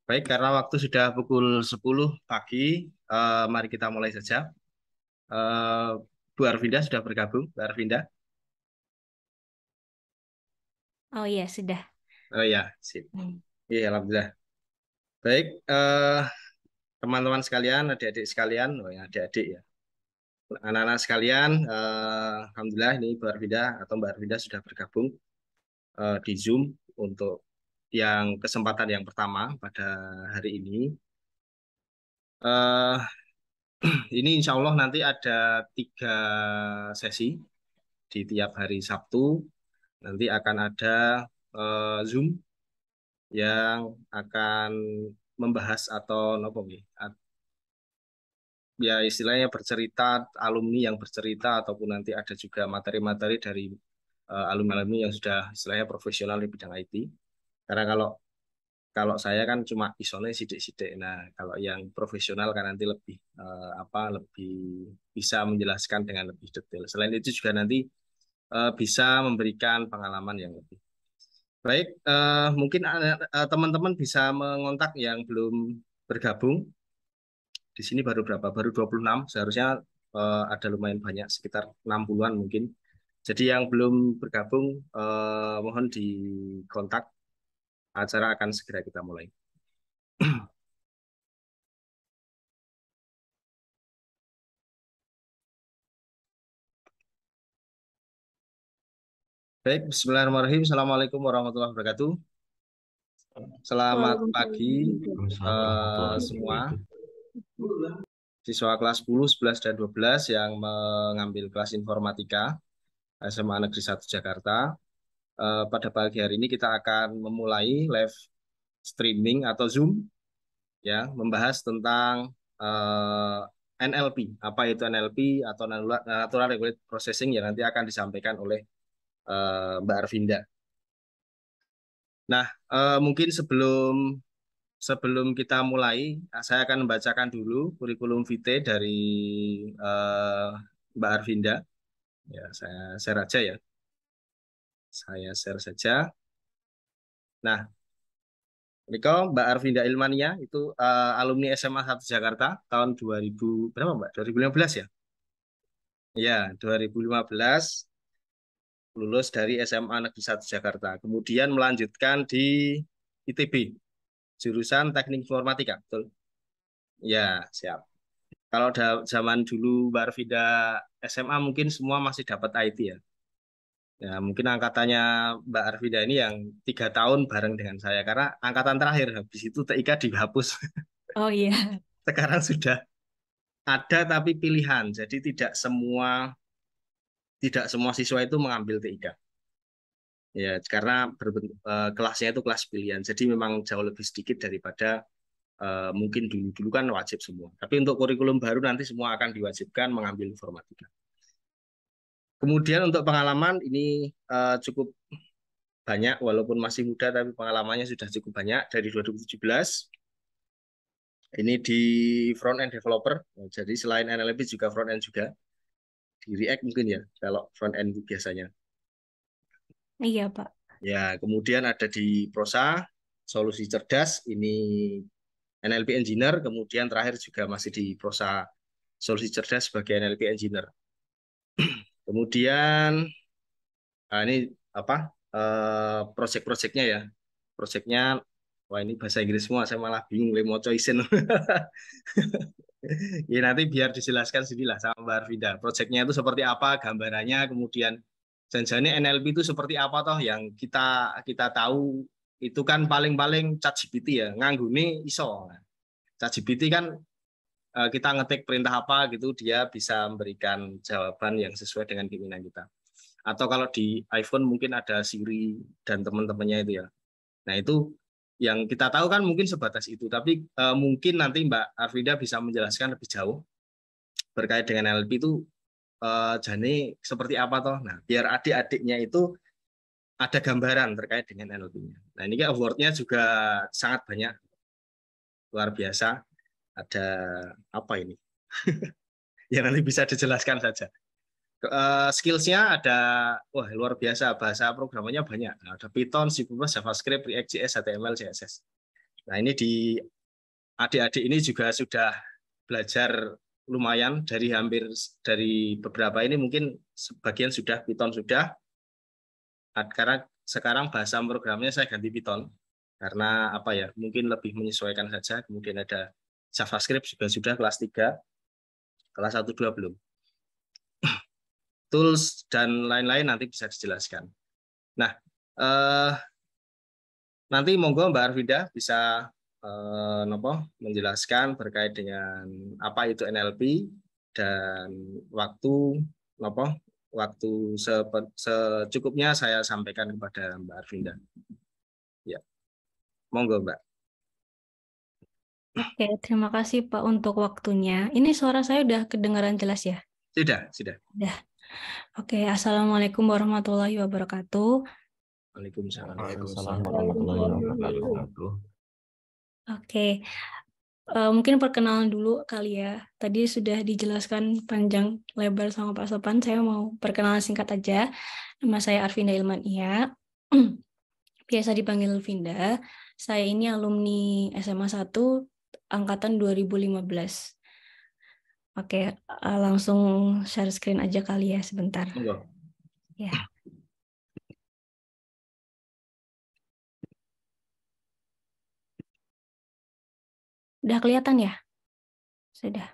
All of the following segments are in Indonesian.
Baik, karena waktu sudah pukul 10 pagi, mari kita mulai saja. Eh, Bu Arvinda sudah bergabung, Bu Arvinda. Oh iya, sudah. Oh ya, sip. Hmm. Iya, alhamdulillah. Baik, teman-teman sekalian, adik-adik sekalian, oh ya, adik-adik ya. Anak-anak sekalian, alhamdulillah ini Bu Arvinda atau Mbak Arvinda sudah bergabung di Zoom untuk yang kesempatan yang pertama pada hari ini. Eh, ini insya Allah nanti ada 3 sesi di tiap hari Sabtu. Nanti akan ada Zoom yang akan membahas atau nopo nggih, ya istilahnya bercerita, alumni yang bercerita ataupun nanti ada juga materi-materi dari alumni-alumni yang sudah istilahnya profesional di bidang IT. Karena kalau kalau saya kan cuma isone sidik-sidik. Nah, kalau yang profesional kan nanti lebih lebih bisa menjelaskan dengan lebih detail. Selain itu juga nanti bisa memberikan pengalaman yang lebih. Baik, mungkin teman-teman bisa mengontak yang belum bergabung. Di sini baru berapa? Baru 26. Seharusnya ada lumayan banyak, sekitar 60-an mungkin. Jadi yang belum bergabung, mohon dikontak. Acara akan segera kita mulai. Baik, Bismillahirrahmanirrahim. Assalamualaikum warahmatullahi wabarakatuh. Selamat pagi Waalaikumsalam warahmatullahi semua wabarakatuh. siswa kelas 10, 11, dan 12 yang mengambil kelas informatika SMA Negeri 1 Jakarta. Pada pagi hari ini kita akan memulai live streaming atau Zoom ya, membahas tentang eh, NLP. Apa itu NLP atau Natural Language Processing yang nanti akan disampaikan oleh Mbak Arvinda. Nah, mungkin sebelum sebelum kita mulai, saya akan membacakan dulu kurikulum vitae dari eh, Mbak Arvinda. Ya, saya share aja ya. Saya share saja. Nah, Niko, Mbak Arvinda Ilmania itu alumni SMA 1 Jakarta tahun 2000 berapa Mbak? 2015 ya? Ya, 2015 lulus dari SMA Negeri 1 Jakarta. Kemudian melanjutkan di ITB, jurusan Teknik Informatika, betul? Ya, siap. Kalau zaman dulu Mbak Arvinda SMA mungkin semua masih dapat IT ya. Ya, mungkin angkatannya Mbak Arvinda ini yang 3 tahun bareng dengan saya karena angkatan terakhir habis itu TIK dihapus. Oh iya. Sekarang sudah ada tapi pilihan. Jadi tidak semua siswa itu mengambil TIK. Ya, karena kelasnya itu kelas pilihan. Jadi memang jauh lebih sedikit daripada mungkin dulu-dulu kan wajib semua. Tapi untuk kurikulum baru nanti semua akan diwajibkan mengambil informatika. Kemudian untuk pengalaman ini cukup banyak, walaupun masih muda tapi pengalamannya sudah cukup banyak dari 2017. Ini di front end developer. Jadi selain NLP juga front end juga. Di React mungkin ya, kalau front end biasanya. Iya, Pak. Ya, kemudian ada di Prosa, solusi cerdas, ini NLP engineer, kemudian terakhir juga masih di Prosa, solusi cerdas sebagai NLP engineer. Kemudian ini apa? Project-projectnya ya. Projectnya, wah ini bahasa Inggris semua, saya malah bingung, mau choicein. Ya nanti biar dijelaskan sendirilah sama Mbak Arvinda. Projectnya itu seperti apa, gambarannya, kemudian janjinya NLP itu seperti apa toh yang kita kita tahu itu kan paling-paling ChatGPT ya, nganggune iso. ChatGPT kan kita ngetik perintah apa gitu, dia bisa memberikan jawaban yang sesuai dengan keinginan kita. Atau kalau di iPhone mungkin ada Siri dan teman-temannya itu ya. Nah, itu yang kita tahu kan mungkin sebatas itu, tapi mungkin nanti Mbak Arvinda bisa menjelaskan lebih jauh berkait dengan NLP itu jane seperti apa toh. Nah, biar adik-adiknya itu ada gambaran terkait dengan NLP-nya. Nah, ini kan award-nya juga sangat banyak, luar biasa. Ada apa ini? Ya nanti bisa dijelaskan saja. Skills-nya ada, wah luar biasa, bahasa programnya banyak. Nah, ada Python, C++, JavaScript, React.js, HTML, CSS. Nah, ini di adik-adik ini juga sudah belajar lumayan dari beberapa ini, mungkin sebagian sudah, Python sudah. Karena sekarang bahasa programnya saya ganti Python karena apa ya? Mungkin lebih menyesuaikan saja. Kemudian ada JavaScript juga sudah kelas 3, kelas 1 2 belum. Tools dan lain-lain nanti bisa dijelaskan. Nah, nanti monggo Mbak Arvida bisa menjelaskan terkait dengan apa itu NLP dan waktu secukupnya saya sampaikan kepada Mbak Arvinda. Ya, monggo Mbak. Oke, terima kasih Pak untuk waktunya. Ini suara saya udah kedengaran jelas ya? Sudah. Udah. Oke, Assalamualaikum warahmatullahi wabarakatuh. Waalaikumsalam. Waalaikumsalam warahmatullahi wabarakatuh. Oke, mungkin perkenalan dulu kali ya. Tadi sudah dijelaskan panjang lebar sama Pak Sopan. Saya mau perkenalan singkat aja. Nama saya Arvinda Ilmania. Biasa dipanggil Vinda. Saya ini alumni SMA 1 angkatan 2015. Oke, langsung share screen aja kali ya sebentar. Monggo. Ya. Udah kelihatan ya? Sudah.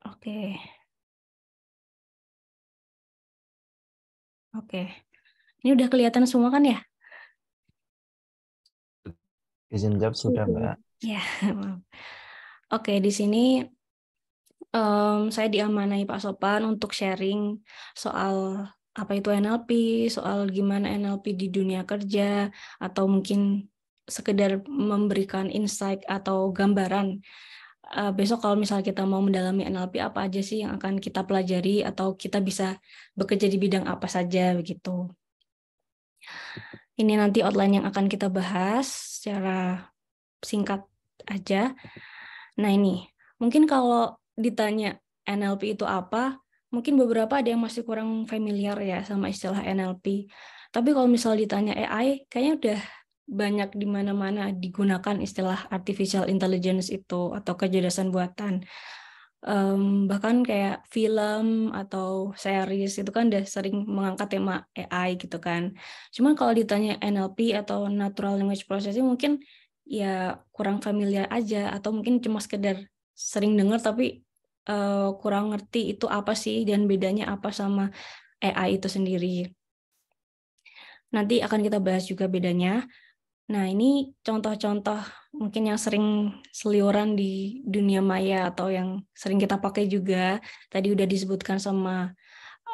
Oke. Ini udah kelihatan semua kan ya? Izin jawab sudah, Mbak. Ya, maaf. Oke, di sini saya diamanai Pak Sopan untuk sharing soal apa itu NLP, soal gimana NLP di dunia kerja, atau mungkin sekedar memberikan insight atau gambaran. Besok kalau misalnya kita mau mendalami NLP, apa aja sih yang akan kita pelajari, atau kita bisa bekerja di bidang apa saja, begitu. Ini nanti outline yang akan kita bahas secara singkat aja. Nah ini, mungkin kalau ditanya NLP itu apa, mungkin beberapa ada yang masih kurang familiar ya sama istilah NLP. Tapi kalau misal ditanya AI, kayaknya udah banyak di mana-mana digunakan istilah artificial intelligence itu atau kecerdasan buatan. Bahkan kayak film atau series itu kan udah sering mengangkat tema AI gitu kan. Cuman kalau ditanya NLP atau natural language processing mungkin ya kurang familiar aja, atau mungkin cuma sekedar sering dengar tapi kurang ngerti itu apa sih dan bedanya apa sama AI itu sendiri. Nanti akan kita bahas juga bedanya. Nah, ini contoh-contoh mungkin yang sering seliuran di dunia maya atau yang sering kita pakai juga. Tadi udah disebutkan sama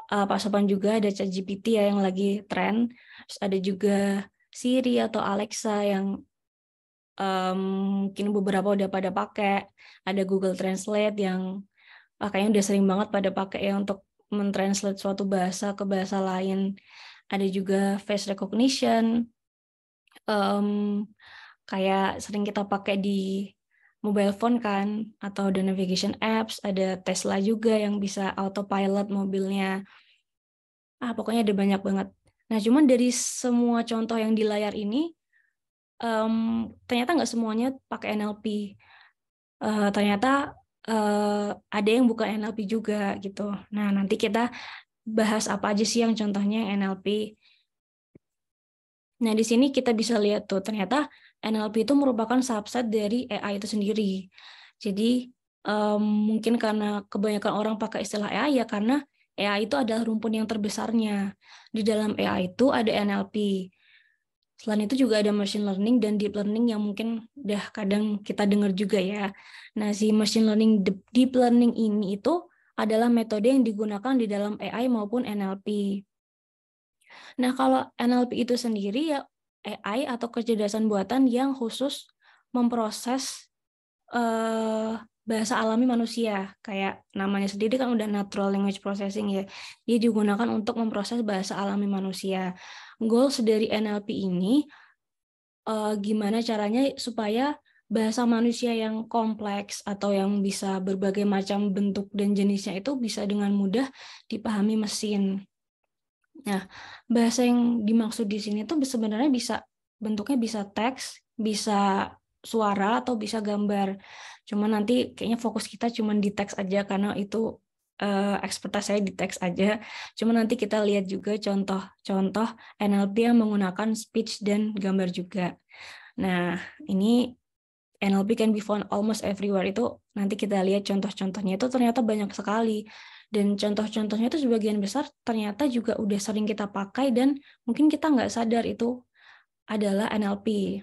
Pak Sopan juga, ada ChatGPT ya yang lagi tren. Terus ada juga Siri atau Alexa yang mungkin beberapa udah pada pakai. Ada Google Translate yang kayaknya udah sering banget pada pakai ya untuk mentranslate suatu bahasa ke bahasa lain. Ada juga face recognition, kayak sering kita pakai di mobile phone kan, atau ada navigation apps, ada Tesla juga yang bisa autopilot mobilnya. Pokoknya ada banyak banget. Nah, cuman dari semua contoh yang di layar ini, ternyata nggak semuanya pakai NLP. Ternyata ada yang bukan NLP juga gitu. Nah, nanti kita bahas apa aja sih yang contohnya NLP. Nah, di sini kita bisa lihat tuh, ternyata NLP itu merupakan subset dari AI itu sendiri. Jadi, mungkin karena kebanyakan orang pakai istilah AI, ya karena AI itu adalah rumpun yang terbesarnya. Di dalam AI itu ada NLP. Selain itu juga ada machine learning dan deep learning yang mungkin udah kadang kita dengar juga ya. Nah, si machine learning, deep learning ini itu adalah metode yang digunakan di dalam AI maupun NLP. Nah, kalau NLP itu sendiri ya AI atau kecerdasan buatan yang khusus memproses bahasa alami manusia. Kayak namanya sendiri kan udah natural language processing ya. Dia digunakan untuk memproses bahasa alami manusia. Goals dari NLP ini gimana caranya supaya bahasa manusia yang kompleks atau yang bisa berbagai macam bentuk dan jenisnya itu bisa dengan mudah dipahami mesin. Nah, bahasa yang dimaksud di sini tuh sebenarnya bisa bentuknya bisa teks, bisa suara, atau bisa gambar. Cuma nanti kayaknya fokus kita cuma di teks aja, karena itu expertise saya di teks aja. Cuma nanti kita lihat juga contoh-contoh NLP yang menggunakan speech dan gambar juga. Nah, ini NLP can be found almost everywhere, itu nanti kita lihat contoh-contohnya, itu ternyata banyak sekali. Dan contoh-contohnya itu sebagian besar ternyata juga udah sering kita pakai dan mungkin kita nggak sadar itu adalah NLP.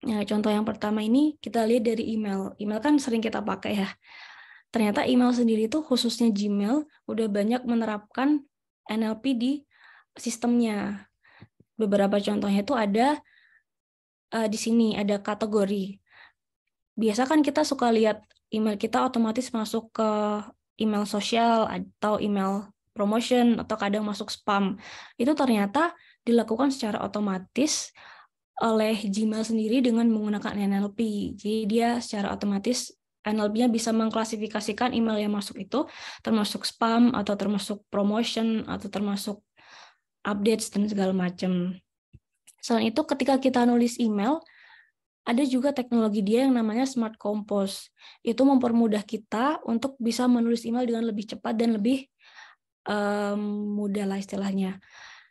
Nah, contoh yang pertama ini kita lihat dari email. Email kan sering kita pakai ya. Ternyata email sendiri itu khususnya Gmail udah banyak menerapkan NLP di sistemnya. Beberapa contohnya itu ada di sini, ada kategori. Biasa kan kita suka lihat email kita otomatis masuk ke email sosial atau email promotion atau kadang masuk spam. Itu ternyata dilakukan secara otomatis oleh Gmail sendiri dengan menggunakan NLP. Jadi dia secara otomatis NLP-nya bisa mengklasifikasikan email yang masuk itu termasuk spam atau termasuk promotion atau termasuk updates dan segala macam. Selain itu ketika kita nulis email, ada juga teknologi dia yang namanya Smart Compose. Itu mempermudah kita untuk bisa menulis email dengan lebih cepat dan lebih mudah lah istilahnya.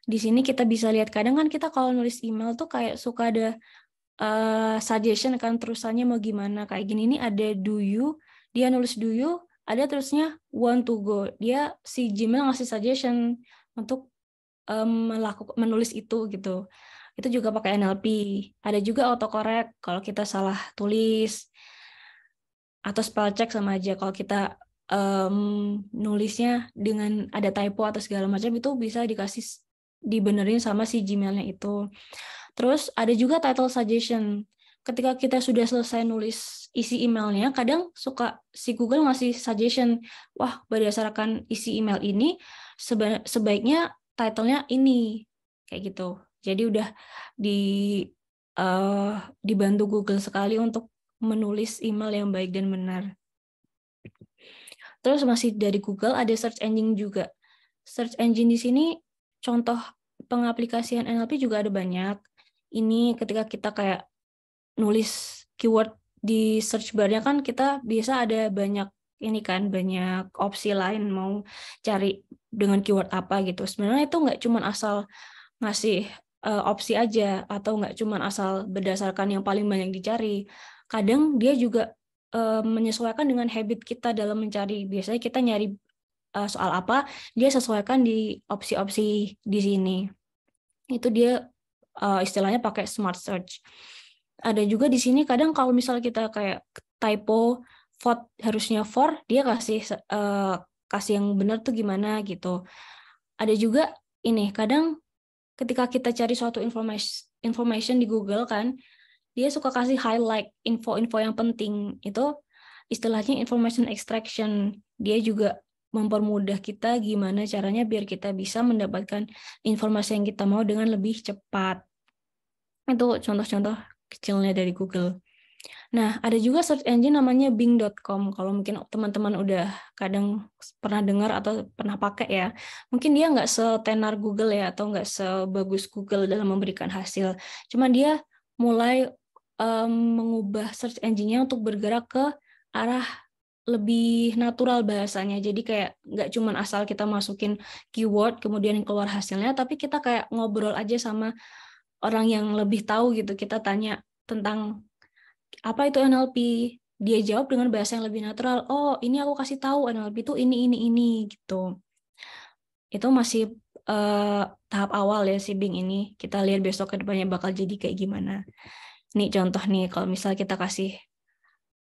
Di sini kita bisa lihat kadang kan kita kalau nulis email tuh kayak suka ada suggestion kan terusannya mau gimana kayak gini. Ini ada do you, dia nulis do you, ada terusnya want to go. Dia si Gmail ngasih suggestion untuk menulis itu gitu. Itu juga pakai NLP. Ada juga autocorrect kalau kita salah tulis atau spell check sama aja kalau kita nulisnya dengan ada typo atau segala macam itu bisa dibenerin sama si Gmailnya itu. Terus ada juga title suggestion. Ketika kita sudah selesai nulis isi emailnya, kadang suka si Google ngasih suggestion, wah berdasarkan isi email ini sebaiknya title-nya ini, kayak gitu. Jadi udah dibantu Google sekali untuk menulis email yang baik dan benar. Terus masih dari Google ada search engine juga. Search engine di sini contoh pengaplikasian NLP juga ada banyak. Ini ketika kita kayak nulis keyword di search bar-nya kan kita biasa ada banyak ini kan, banyak opsi lain mau cari dengan keyword apa gitu. Sebenarnya itu nggak cuma asal ngasih opsi aja atau nggak cuma asal berdasarkan yang paling banyak dicari. Kadang dia juga menyesuaikan dengan habit kita dalam mencari. Biasanya kita nyari soal apa, dia sesuaikan di opsi-opsi di sini. Itu dia istilahnya pakai smart search. Ada juga di sini kadang kalau misalnya kita kayak typo font harusnya for, dia kasih yang benar tuh gimana gitu. Ada juga ini kadang ketika kita cari suatu information di Google kan, dia suka kasih highlight info-info yang penting. Itu istilahnya information extraction. Dia juga mempermudah kita gimana caranya biar kita bisa mendapatkan informasi yang kita mau dengan lebih cepat. Itu contoh-contoh kecilnya dari Google. Nah, ada juga search engine namanya bing.com. Kalau mungkin teman-teman udah kadang pernah dengar atau pernah pakai ya, mungkin dia nggak setenar Google ya, atau nggak sebagus Google dalam memberikan hasil. Cuma dia mulai mengubah search engine-nya untuk bergerak ke arah lebih natural bahasanya. Jadi kayak nggak cuma asal kita masukin keyword, kemudian keluar hasilnya, tapi kita kayak ngobrol aja sama orang yang lebih tahu gitu. Kita tanya tentang apa itu NLP, dia jawab dengan bahasa yang lebih natural. Oh, ini aku kasih tahu NLP itu ini gitu. Itu masih tahap awal ya si Bing ini. Kita lihat besok ke depannya bakal jadi kayak gimana. Nih contoh nih kalau misal kita kasih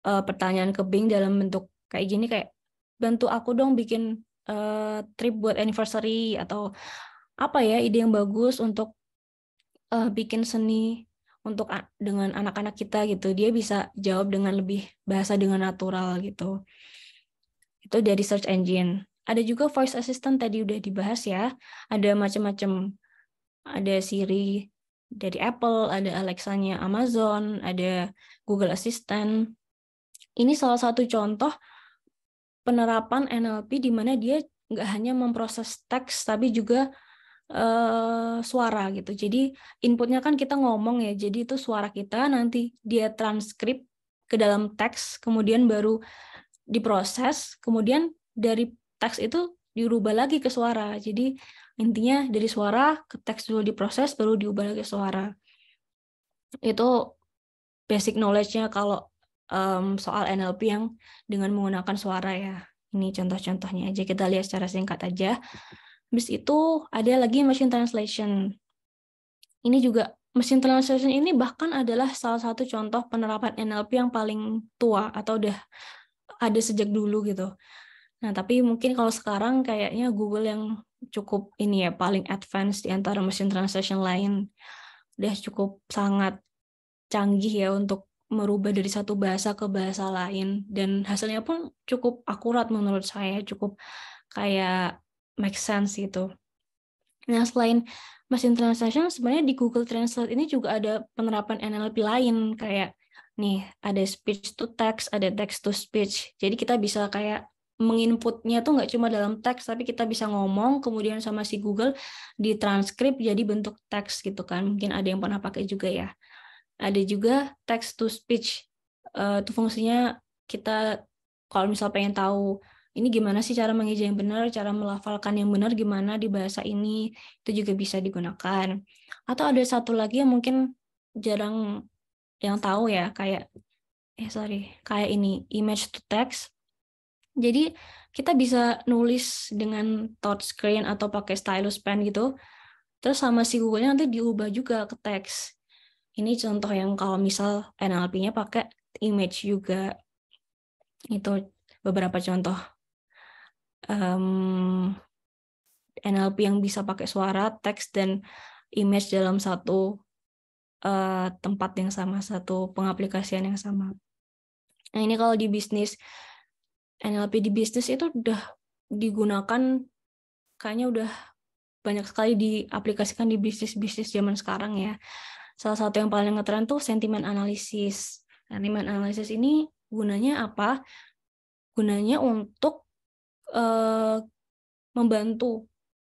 pertanyaan ke Bing dalam bentuk kayak gini, kayak bantu aku dong bikin trip buat anniversary, atau apa ya ide yang bagus untuk bikin seni untuk dengan anak-anak kita gitu. Dia bisa jawab dengan lebih bahasa dengan natural gitu. Itu dari search engine. Ada juga voice assistant tadi udah dibahas ya. Ada macam-macam. Ada Siri dari Apple, ada Alexa-nya Amazon, ada Google Assistant. Ini salah satu contoh penerapan NLP di mana dia nggak hanya memproses teks, tapi juga suara gitu. Jadi inputnya kan kita ngomong ya, jadi itu suara kita nanti dia transkrip ke dalam teks, kemudian baru diproses, kemudian dari teks itu dirubah lagi ke suara. Jadi intinya dari suara ke teks dulu diproses, baru diubah lagi ke suara. Itu basic knowledge-nya kalau soal NLP yang dengan menggunakan suara ya. Ini contoh-contohnya aja, kita lihat secara singkat aja. Habis itu ada lagi machine translation. Ini juga machine translation ini bahkan adalah salah satu contoh penerapan NLP yang paling tua atau udah ada sejak dulu gitu. Nah, tapi mungkin kalau sekarang kayaknya Google yang cukup ini ya paling advance di antara machine translation lain. Udah cukup sangat canggih ya untuk merubah dari satu bahasa ke bahasa lain, dan hasilnya pun cukup akurat menurut saya, cukup kayak make sense gitu. Nah, selain machine translation, sebenarnya di Google Translate ini juga ada penerapan NLP lain, kayak nih ada speech to text, ada text to speech. Jadi kita bisa kayak menginputnya tuh nggak cuma dalam teks, tapi kita bisa ngomong, kemudian sama si Google ditranskrip jadi bentuk teks gitu kan. Mungkin ada yang pernah pakai juga ya. Ada juga text to speech. Itu fungsinya kita kalau misal pengen tahu ini gimana sih cara mengeja yang benar, cara melafalkan yang benar gimana di bahasa ini, itu juga bisa digunakan. Atau ada satu lagi yang mungkin jarang yang tahu ya, kayak kayak ini image to text. Jadi kita bisa nulis dengan touchscreen atau pakai stylus pen gitu. Terus sama si Google-nya nanti diubah juga ke teks. Ini contoh yang kalau misal NLP-nya pakai image juga. Itu beberapa contoh NLP yang bisa pakai suara, teks, dan image dalam satu tempat yang sama, satu pengaplikasian yang sama. Nah, ini kalau di bisnis, NLP di bisnis itu udah digunakan, kayaknya udah banyak sekali diaplikasikan di bisnis-bisnis zaman sekarang ya. Salah satu yang paling ngetren tuh sentiment analysis. Sentiment analysis ini gunanya apa? Gunanya untuk membantu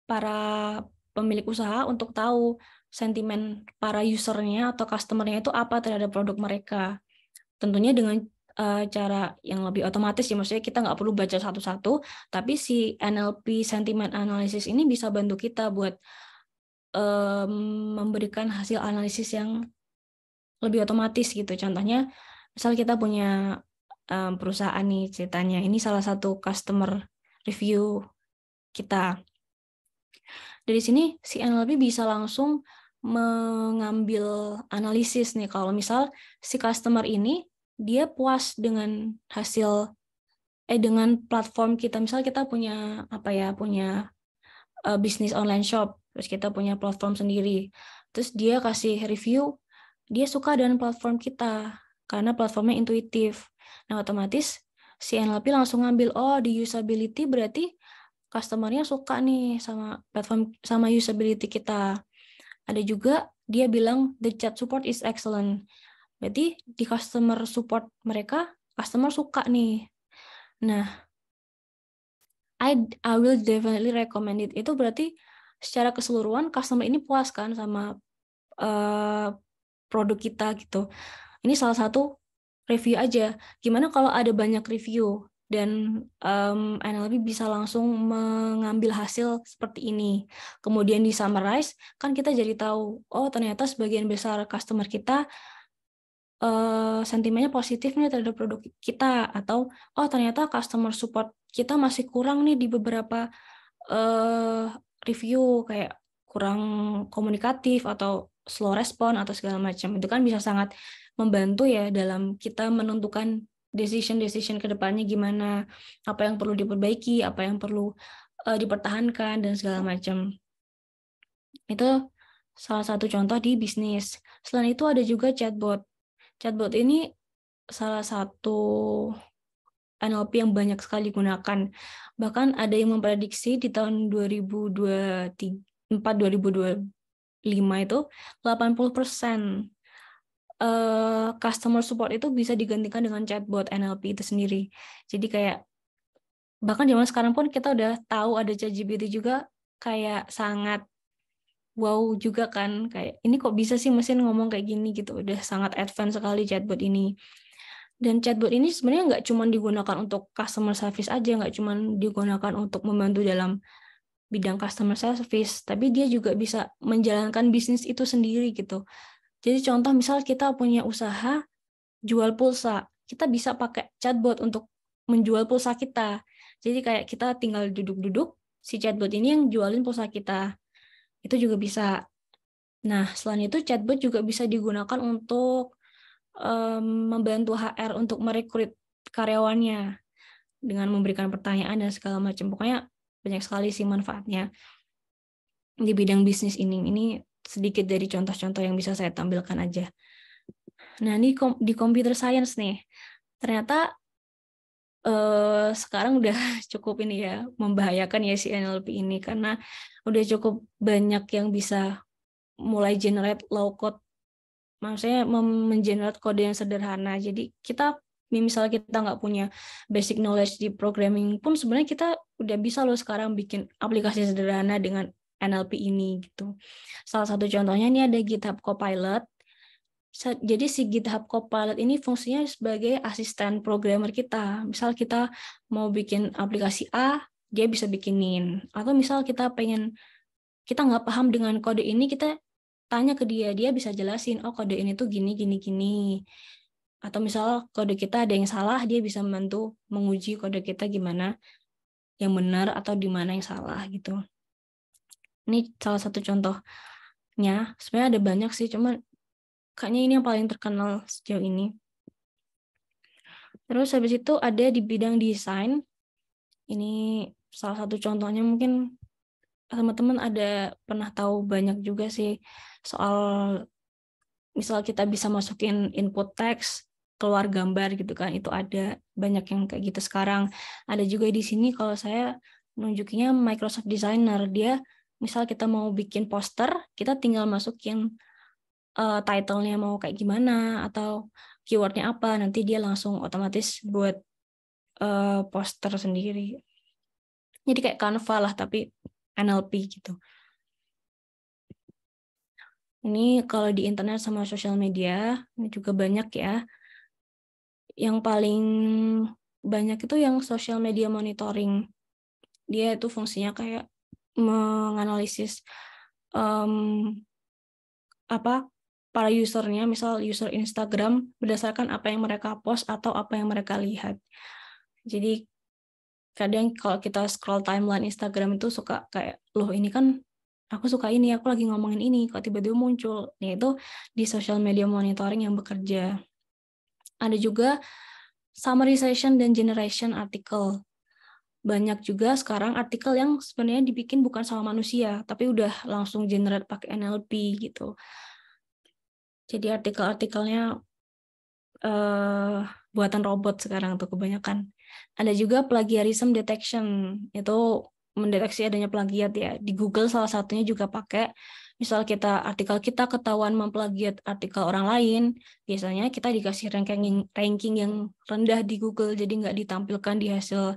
para pemilik usaha untuk tahu sentimen para usernya atau customernya itu apa terhadap produk mereka. Tentunya dengan cara yang lebih otomatis ya, maksudnya kita nggak perlu baca satu-satu, tapi si NLP sentiment analysis ini bisa bantu kita buat memberikan hasil analisis yang lebih otomatis gitu. Contohnya, misal kita punya perusahaan nih ceritanya, ini salah satu customer review kita. Dari sini si NLP bisa langsung mengambil analisis nih, kalau misal si customer ini dia puas dengan hasil dengan platform kita. Misal kita punya punya bisnis online shop, terus kita punya platform sendiri. Terus dia kasih review, dia suka dengan platform kita karena platformnya intuitif. Nah, otomatis si NLP langsung ngambil, oh di usability berarti customer-nya suka nih sama platform, sama usability kita. Ada juga dia bilang the chat support is excellent. Berarti di customer support mereka, customer suka nih. Nah, I will definitely recommend it. Itu berarti secara keseluruhan customer ini puas kan sama produk kita gitu. Ini salah satu review aja. Gimana kalau ada banyak review dan NLP bisa langsung mengambil hasil seperti ini. Kemudian di summarize, kan kita jadi tahu, oh ternyata sebagian besar customer kita sentimennya positif nih terhadap produk kita, atau oh ternyata customer support kita masih kurang nih di beberapa review, kayak kurang komunikatif atau slow respon atau segala macam. Itu kan bisa sangat membantu ya dalam kita menentukan decision ke depannya gimana, apa yang perlu diperbaiki, apa yang perlu dipertahankan dan segala macam. Itu salah satu contoh di bisnis. Selain itu ada juga chatbot. Chatbot ini salah satu NLP yang banyak sekali digunakan. Bahkan ada yang memprediksi di tahun 2024-2025 itu 80% customer support itu bisa digantikan dengan chatbot NLP itu sendiri. Jadi kayak bahkan zaman sekarang pun kita udah tahu ada ChatGPT juga, kayak sangat wow juga kan, kayak ini kok bisa sih mesin ngomong kayak gini gitu, udah sangat advance sekali chatbot ini. Dan chatbot ini sebenarnya nggak cuma digunakan untuk customer service aja, nggak cuma digunakan untuk membantu dalam bidang customer service, tapi dia juga bisa menjalankan bisnis itu sendiri gitu. Jadi contoh misal kita punya usaha jual pulsa, kita bisa pakai chatbot untuk menjual pulsa kita. Jadi kayak kita tinggal duduk-duduk, si chatbot ini yang jualin pulsa kita. Itu juga bisa. Nah, selain itu chatbot juga bisa digunakan untuk membantu HR untuk merekrut karyawannya dengan memberikan pertanyaan dan segala macam. Pokoknya banyak sekali sih manfaatnya di bidang bisnis ini. Ini sedikit dari contoh-contoh yang bisa saya tampilkan aja. Nah, ini di computer science nih. Ternyata sekarang udah cukup ini ya, membahayakan ya si NLP ini, karena udah cukup banyak yang bisa mulai generate low code, maksudnya mengenerate kode yang sederhana. Jadi kita misalnya kita nggak punya basic knowledge di programming pun sebenarnya kita udah bisa loh sekarang bikin aplikasi sederhana dengan NLP ini gitu. Salah satu contohnya ini ada GitHub Copilot. Jadi si GitHub Copilot ini fungsinya sebagai asisten programmer kita. Misal kita mau bikin aplikasi A, dia bisa bikinin. Atau misal kita nggak paham dengan kode ini, kita tanya ke dia, dia bisa jelasin, oh kode ini tuh gini, gini, gini. Atau misal kode kita ada yang salah, dia bisa membantu menguji kode kita gimana yang benar atau di mana yang salah gitu. Ini salah satu contohnya. Sebenarnya ada banyak sih, cuma kayaknya ini yang paling terkenal sejauh ini. Terus habis itu ada di bidang desain. Ini salah satu contohnya, mungkin teman-teman ada pernah tahu banyak juga sih soal misal kita bisa masukin input teks, keluar gambar gitu kan, itu ada banyak yang kayak gitu sekarang. Ada juga di sini kalau saya nunjukinya Microsoft Designer, dia misal kita mau bikin poster, kita tinggal masukin title-nya mau kayak gimana atau keyword-nya apa, nanti dia langsung otomatis buat poster sendiri. Jadi kayak Canva lah tapi NLP gitu. Ini kalau di internet sama sosial media ini juga banyak ya. Yang paling banyak itu yang social media monitoring. Dia itu fungsinya kayak menganalisis para usernya, misal user Instagram berdasarkan apa yang mereka post atau apa yang mereka lihat. Jadi kadang kalau kita scroll timeline Instagram itu suka kayak, loh ini kan aku suka ini, aku lagi ngomongin ini, kok tiba-tiba muncul. Yaitu di social media monitoring yang bekerja. Ada juga summarization dan generation artikel. Banyak juga sekarang artikel yang sebenarnya dibikin bukan sama manusia, tapi udah langsung generate pakai NLP gitu. Jadi artikel-artikelnya buatan robot sekarang tuh kebanyakan. Ada juga plagiarism detection, itu mendeteksi adanya plagiat ya. Di Google salah satunya juga pakai, misal artikel kita ketahuan memplagiat artikel orang lain, biasanya kita dikasih ranking yang rendah di Google, jadi nggak ditampilkan di hasil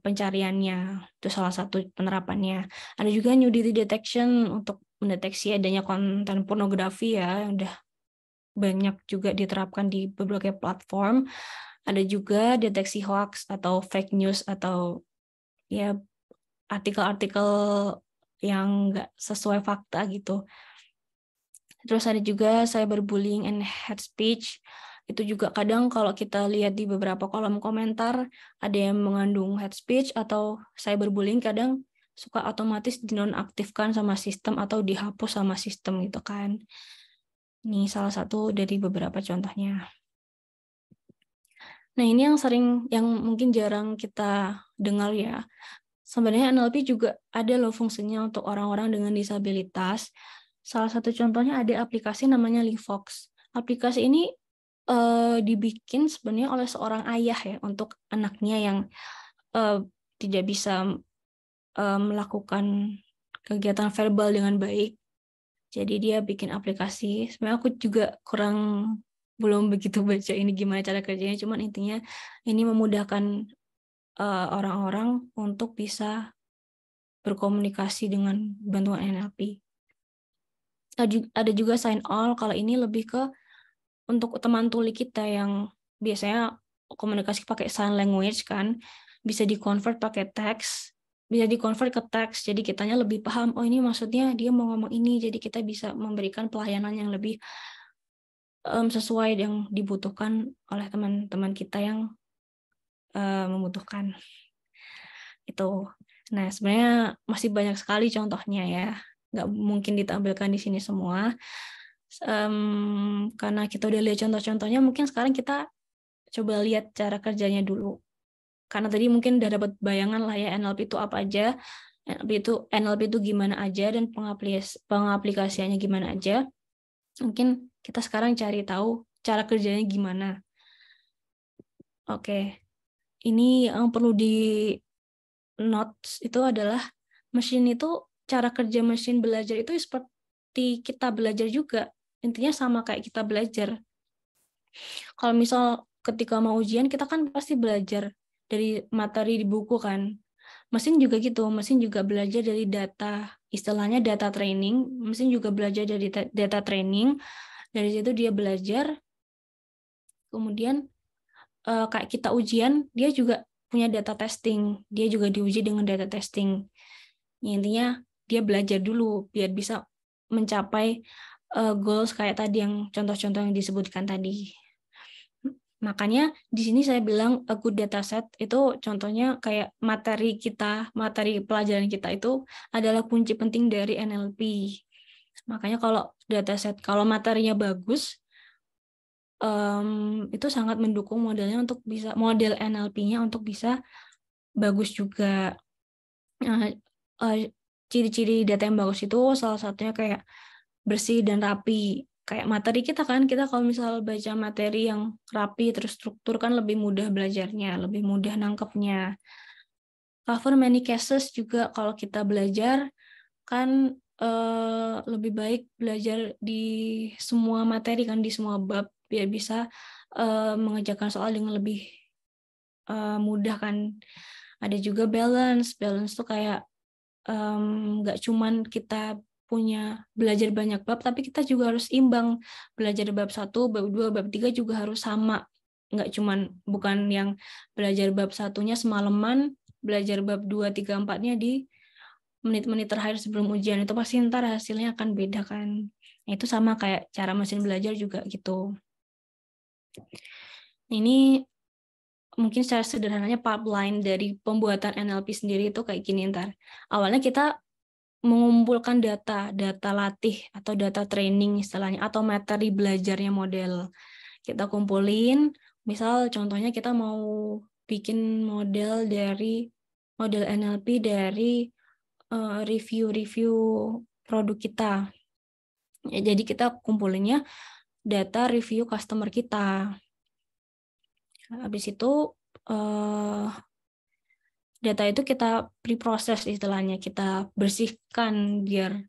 pencariannya. Itu salah satu penerapannya. Ada juga nudity detection untuk mendeteksi adanya konten pornografi ya, yang udah banyak juga diterapkan di berbagai platform. Ada juga deteksi hoax atau fake news atau ya artikel-artikel yang nggak sesuai fakta gitu. Terus ada juga cyberbullying and hate speech. Itu juga kadang kalau kita lihat di beberapa kolom komentar ada yang mengandung hate speech atau cyberbullying, kadang suka otomatis dinonaktifkan sama sistem atau dihapus sama sistem gitu kan. Ini salah satu dari beberapa contohnya. Nah, ini yang mungkin jarang kita dengar ya. Sebenarnya NLP juga ada loh fungsinya untuk orang-orang dengan disabilitas. Salah satu contohnya ada aplikasi namanya Livox. Aplikasi ini dibikin sebenarnya oleh seorang ayah ya untuk anaknya yang tidak bisa melakukan kegiatan verbal dengan baik. Jadi dia bikin aplikasi. Sebenarnya aku juga belum begitu baca ini gimana cara kerjanya. Cuman intinya ini memudahkan orang-orang untuk bisa berkomunikasi dengan bantuan NLP. Ada juga sign all, kalau ini lebih ke untuk teman tuli kita yang biasanya komunikasi pakai sign language kan, bisa di-convert pakai teks, bisa di-convert ke teks, jadi kitanya lebih paham, oh ini maksudnya dia mau ngomong ini, jadi kita bisa memberikan pelayanan yang lebih sesuai yang dibutuhkan oleh teman-teman kita yang membutuhkan itu. Nah, sebenarnya masih banyak sekali contohnya ya, nggak mungkin ditampilkan di sini semua. Karena kita udah lihat contoh-contohnya, mungkin sekarang kita coba lihat cara kerjanya dulu. Karena tadi mungkin udah dapat bayangan lah ya, NLP itu apa aja, NLP itu gimana aja, dan pengaplikasiannya gimana aja. Mungkin kita sekarang cari tahu cara kerjanya gimana. Oke, ini yang perlu di notes itu adalah mesin itu, cara kerja mesin belajar itu seperti kita belajar juga. Intinya sama kayak kita belajar. Kalau misal ketika mau ujian, kita kan pasti belajar dari materi di buku kan. Mesin juga gitu, mesin juga belajar dari data, istilahnya data training. Mesin juga belajar dari data training. Dari situ dia belajar. Kemudian kayak kita ujian, dia juga punya data testing. Dia juga diuji dengan data testing. Ya, intinya dia belajar dulu biar bisa mencapai goals kayak tadi yang contoh-contoh yang disebutkan tadi. Makanya di sini saya bilang a good dataset itu contohnya kayak materi pelajaran kita itu adalah kunci penting dari NLP. Makanya kalau materinya bagus, itu sangat mendukung model NLP-nya untuk bisa bagus juga. Ciri-ciri data yang bagus itu salah satunya kayak bersih dan rapi. Kayak materi kita kan, kita kalau misal baca materi yang rapi terstruktur kan lebih mudah belajarnya, lebih mudah nangkepnya. Cover many cases juga kalau kita belajar kan lebih baik belajar di semua materi kan, di semua bab, biar bisa mengerjakan soal dengan lebih mudah kan. Ada juga balance tuh kayak nggak cuman kita punya belajar banyak bab, tapi kita juga harus imbang. Belajar bab 1, bab 2, bab 3 juga harus sama. Bukan yang belajar bab 1-nya semalaman, belajar bab 2, 3, 4-nya di menit-menit terakhir sebelum ujian. Itu pasti ntar hasilnya akan beda kan. Nah, itu sama kayak cara mesin belajar juga gitu. Ini mungkin secara sederhananya pipeline dari pembuatan NLP sendiri itu kayak gini ntar. Awalnya kita mengumpulkan data latih atau data training istilahnya, atau materi belajarnya model. Kita kumpulin, misal contohnya kita mau bikin model NLP dari review produk kita. Ya, jadi kita kumpulinnya data review customer kita. Habis itu data itu kita pre-process istilahnya, kita bersihkan biar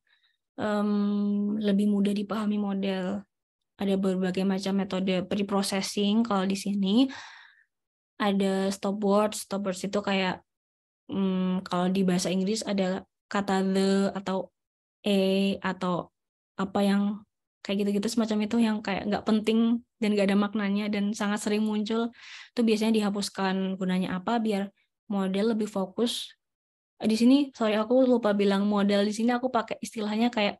lebih mudah dipahami model. Ada berbagai macam metode pre-processing. Kalau di sini ada stopwords itu kayak kalau di bahasa Inggris ada kata the atau atau apa yang kayak gitu-gitu semacam itu yang kayak nggak penting dan nggak ada maknanya dan sangat sering muncul, itu biasanya dihapuskan. Gunanya apa? Biar model lebih fokus. Di sini, sorry aku lupa bilang, model di sini aku pakai istilahnya kayak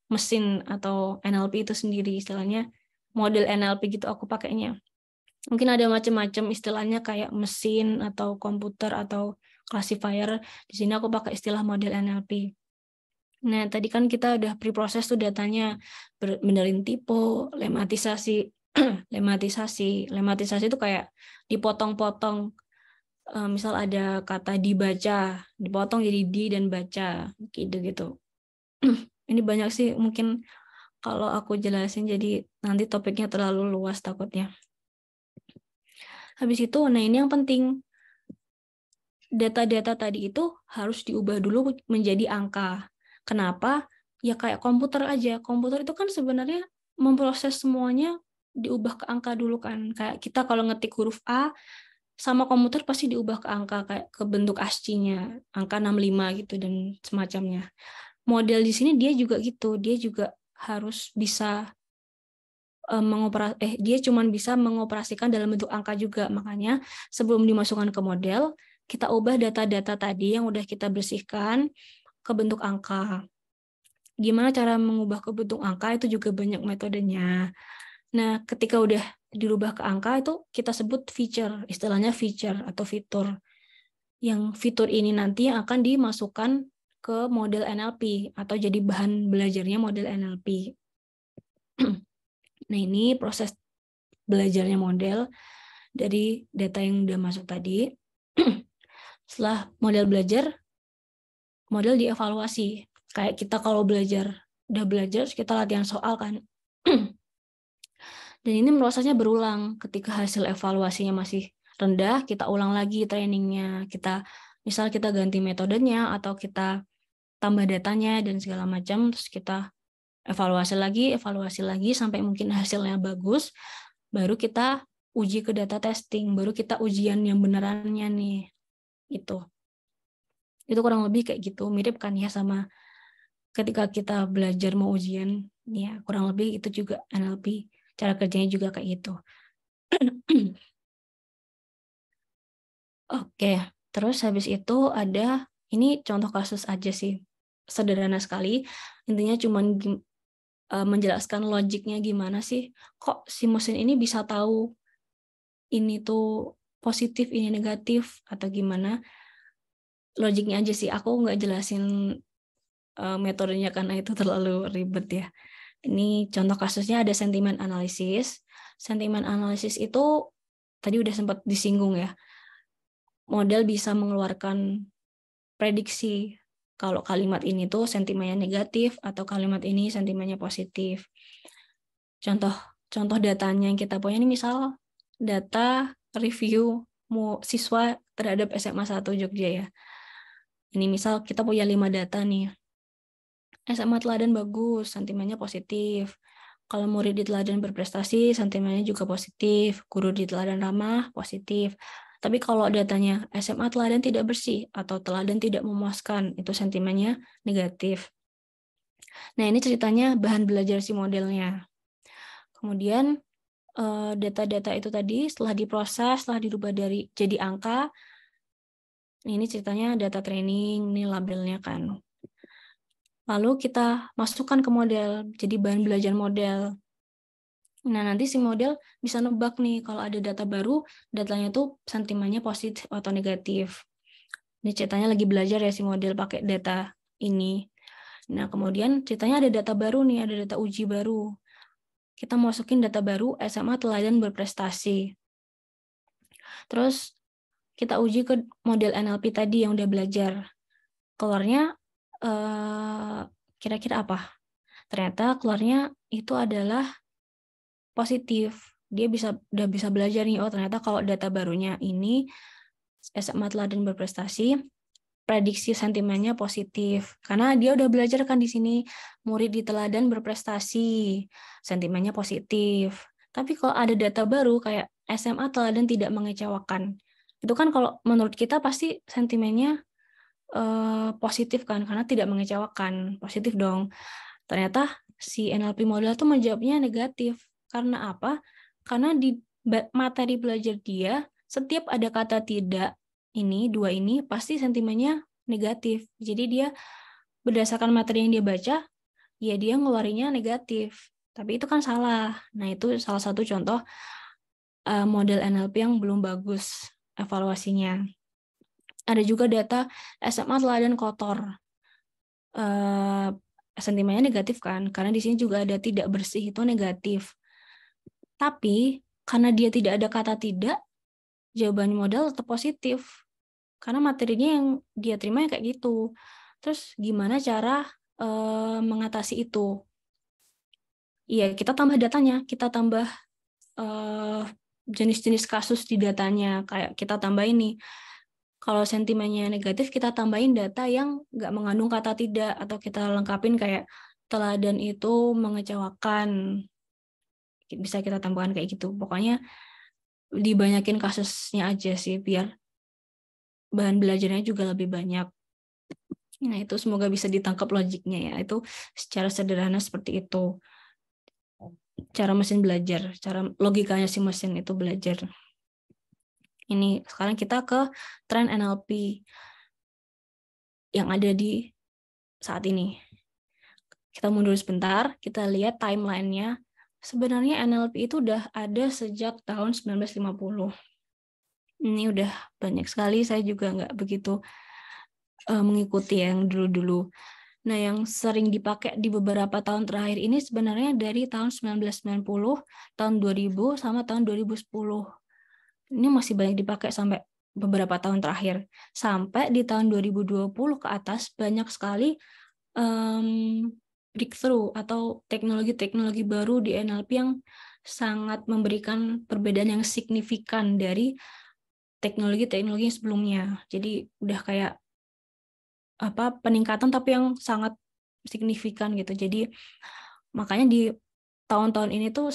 mesin atau NLP itu sendiri, istilahnya model NLP gitu aku pakainya. Mungkin ada macam-macam istilahnya kayak mesin atau komputer atau classifier. Di sini aku pakai istilah model NLP. Nah, tadi kan kita udah pre-proses tuh datanya, benerin tipe, lematisasi. Lematisasi itu kayak dipotong-potong. Misal ada kata dibaca, dipotong jadi di dan baca, gitu-gitu. Ini banyak sih, mungkin kalau aku jelasin jadi nanti topiknya terlalu luas takutnya. Habis itu, nah ini yang penting. Data-data tadi itu harus diubah dulu menjadi angka. Kenapa? Ya kayak komputer aja. Komputer itu kan sebenarnya memproses semuanya diubah ke angka dulu kan. Kayak kita kalau ngetik huruf A, sama komputer pasti diubah ke angka, kayak ke bentuk ASCII-nya, angka 65 gitu dan semacamnya. Model di sini dia juga gitu. Dia juga harus bisa dia cuma bisa mengoperasikan dalam bentuk angka juga. Makanya sebelum dimasukkan ke model, kita ubah data-data tadi yang udah kita bersihkan ke bentuk angka. Gimana cara mengubah ke bentuk angka itu juga banyak metodenya. Nah, ketika udah dirubah ke angka itu kita sebut feature, istilahnya feature atau fitur. Yang fitur ini nanti yang akan dimasukkan ke model NLP atau jadi bahan belajarnya model NLP. Nah, ini proses belajarnya model dari data yang udah masuk tadi. Setelah model belajar, model dievaluasi. Kayak kita kalau udah belajar, kita latihan soal kan. Dan ini prosesnya berulang. Ketika hasil evaluasinya masih rendah, kita ulang lagi trainingnya. Misal kita ganti metodenya atau kita tambah datanya dan segala macam, terus kita evaluasi lagi sampai mungkin hasilnya bagus, baru kita uji ke data testing, baru kita ujian yang benerannya nih. Itu kurang lebih kayak gitu, mirip kan ya sama ketika kita belajar mau ujian, ya kurang lebih itu juga NLP, cara kerjanya juga kayak gitu. Oke, terus habis itu ada, ini contoh kasus aja sih, sederhana sekali, intinya cuman menjelaskan logiknya gimana sih, kok si mesin ini bisa tahu ini tuh positif, ini negatif, atau gimana. Logiknya aja sih, aku nggak jelasin metodenya karena itu terlalu ribet ya. Ini contoh kasusnya ada sentimen analisis. Sentimen analisis itu tadi udah sempat disinggung ya. Model bisa mengeluarkan prediksi kalau kalimat ini tuh sentimennya negatif atau kalimat ini sentimennya positif. Contoh datanya yang kita punya ini misal data review siswa terhadap SMA 1 Jogja ya. Ini misal kita punya 5 data nih. SMA teladan bagus, sentimennya positif. Kalau murid di teladan berprestasi, sentimennya juga positif. Guru di teladan ramah, positif. Tapi kalau datanya SMA teladan tidak bersih atau teladan tidak memuaskan, itu sentimennya negatif. Nah, ini ceritanya bahan belajar si modelnya. Kemudian data-data itu tadi setelah diproses, setelah dirubah jadi angka, ini ceritanya data training, ini labelnya kan. Lalu kita masukkan ke model, jadi bahan belajar model. Nah, nanti si model bisa nebak nih, kalau ada data baru, datanya tuh sentimennya positif atau negatif. Ini ceritanya lagi belajar ya si model pakai data ini. Nah, kemudian ceritanya ada data baru nih, ada data uji baru. Kita masukin data baru SMA teladan berprestasi. Terus kita uji ke model NLP tadi yang udah belajar. Keluarnya kira-kira apa? Ternyata keluarnya itu adalah positif. Dia udah bisa belajar nih, oh ternyata kalau data barunya ini SMA teladan berprestasi, prediksi sentimennya positif. Karena dia udah belajar kan di sini, murid di teladan berprestasi, sentimennya positif. Tapi kalau ada data baru kayak SMA teladan tidak mengecewakan, itu kan kalau menurut kita pasti sentimennya positif kan, karena tidak mengecewakan, positif dong. Ternyata si NLP model tuh menjawabnya negatif. Karena apa? Karena di materi belajar dia, setiap ada kata tidak, dua ini, pasti sentimennya negatif. Jadi dia berdasarkan materi yang dia baca, ya dia ngeluarinnya negatif. Tapi itu kan salah. Nah, itu salah satu contoh model NLP yang belum bagus evaluasinya. Ada juga data SMA teladan kotor. Sentimennya negatif kan, karena di sini juga ada tidak bersih, itu negatif. Tapi karena dia tidak ada kata tidak, jawaban model tetap positif. Karena materinya yang dia terima kayak gitu. Terus gimana cara mengatasi itu? Iya, kita tambah datanya, kita tambah jenis-jenis kasus di datanya. Kayak kita tambah ini. Kalau sentimennya negatif, kita tambahin data yang nggak mengandung kata tidak, atau kita lengkapin kayak teladan itu mengecewakan. Bisa kita tambahkan kayak gitu. Pokoknya dibanyakin kasusnya aja sih, biar bahan belajarnya juga lebih banyak. Nah, itu semoga bisa ditangkap logiknya ya. Itu secara sederhana seperti itu. Cara mesin belajar, cara logikanya si mesin itu belajar. Ini sekarang kita ke tren NLP yang ada di saat ini. Kita mundur sebentar, kita lihat timeline-nya. Sebenarnya NLP itu udah ada sejak tahun 1950. Ini udah banyak sekali, saya juga nggak begitu mengikuti yang dulu-dulu. Nah, yang sering dipakai di beberapa tahun terakhir ini sebenarnya dari tahun 1990, tahun 2000, sama tahun 2010. Ini masih banyak dipakai sampai beberapa tahun terakhir. Sampai di tahun 2020 ke atas, banyak sekali breakthrough atau teknologi-teknologi baru di NLP yang sangat memberikan perbedaan yang signifikan dari teknologi-teknologi sebelumnya. Jadi udah kayak peningkatan tapi yang sangat signifikan gitu. Jadi makanya di tahun-tahun ini tuh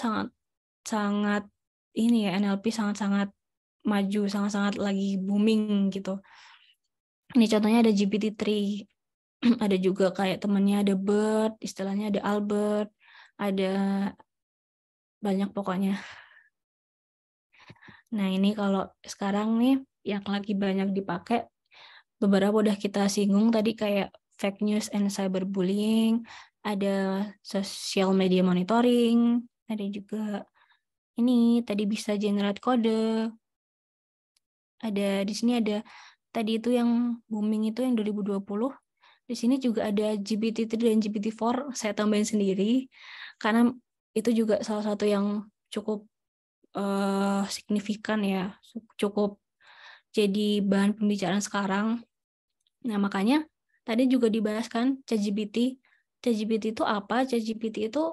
sangat ini ya, NLP sangat-sangat maju, sangat-sangat lagi booming gitu. Ini contohnya ada GPT-3, ada juga kayak temannya ada BERT, istilahnya ada Albert, ada banyak pokoknya. Nah, ini kalau sekarang nih yang lagi banyak dipakai, beberapa udah kita singgung tadi kayak fake news and cyberbullying, ada social media monitoring, ada juga ini tadi bisa generate kode. Ada di sini ada tadi itu yang booming itu yang 2020. Di sini juga ada GPT-3 dan GPT-4 saya tambahin sendiri karena itu juga salah satu yang cukup signifikan ya, cukup jadi bahan pembicaraan sekarang. Nah, makanya tadi juga dibahas kan ChatGPT. ChatGPT itu apa? ChatGPT itu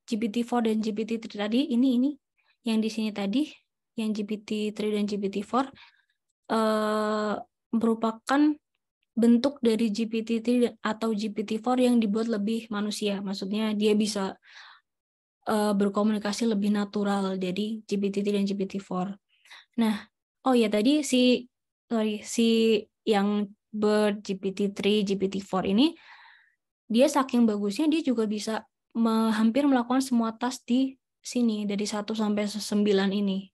GPT-4 dan GPT-3 tadi ini yang di sini tadi, yang GPT-3 dan GPT-4 merupakan bentuk dari GPT-3 atau GPT-4 yang dibuat lebih manusia. Maksudnya dia bisa berkomunikasi lebih natural dari GPT-3 dan GPT-4. Nah, oh ya tadi si yang GPT-3, GPT-4 ini dia saking bagusnya dia juga bisa hampir melakukan semua task di sini dari 1 sampai 9 ini.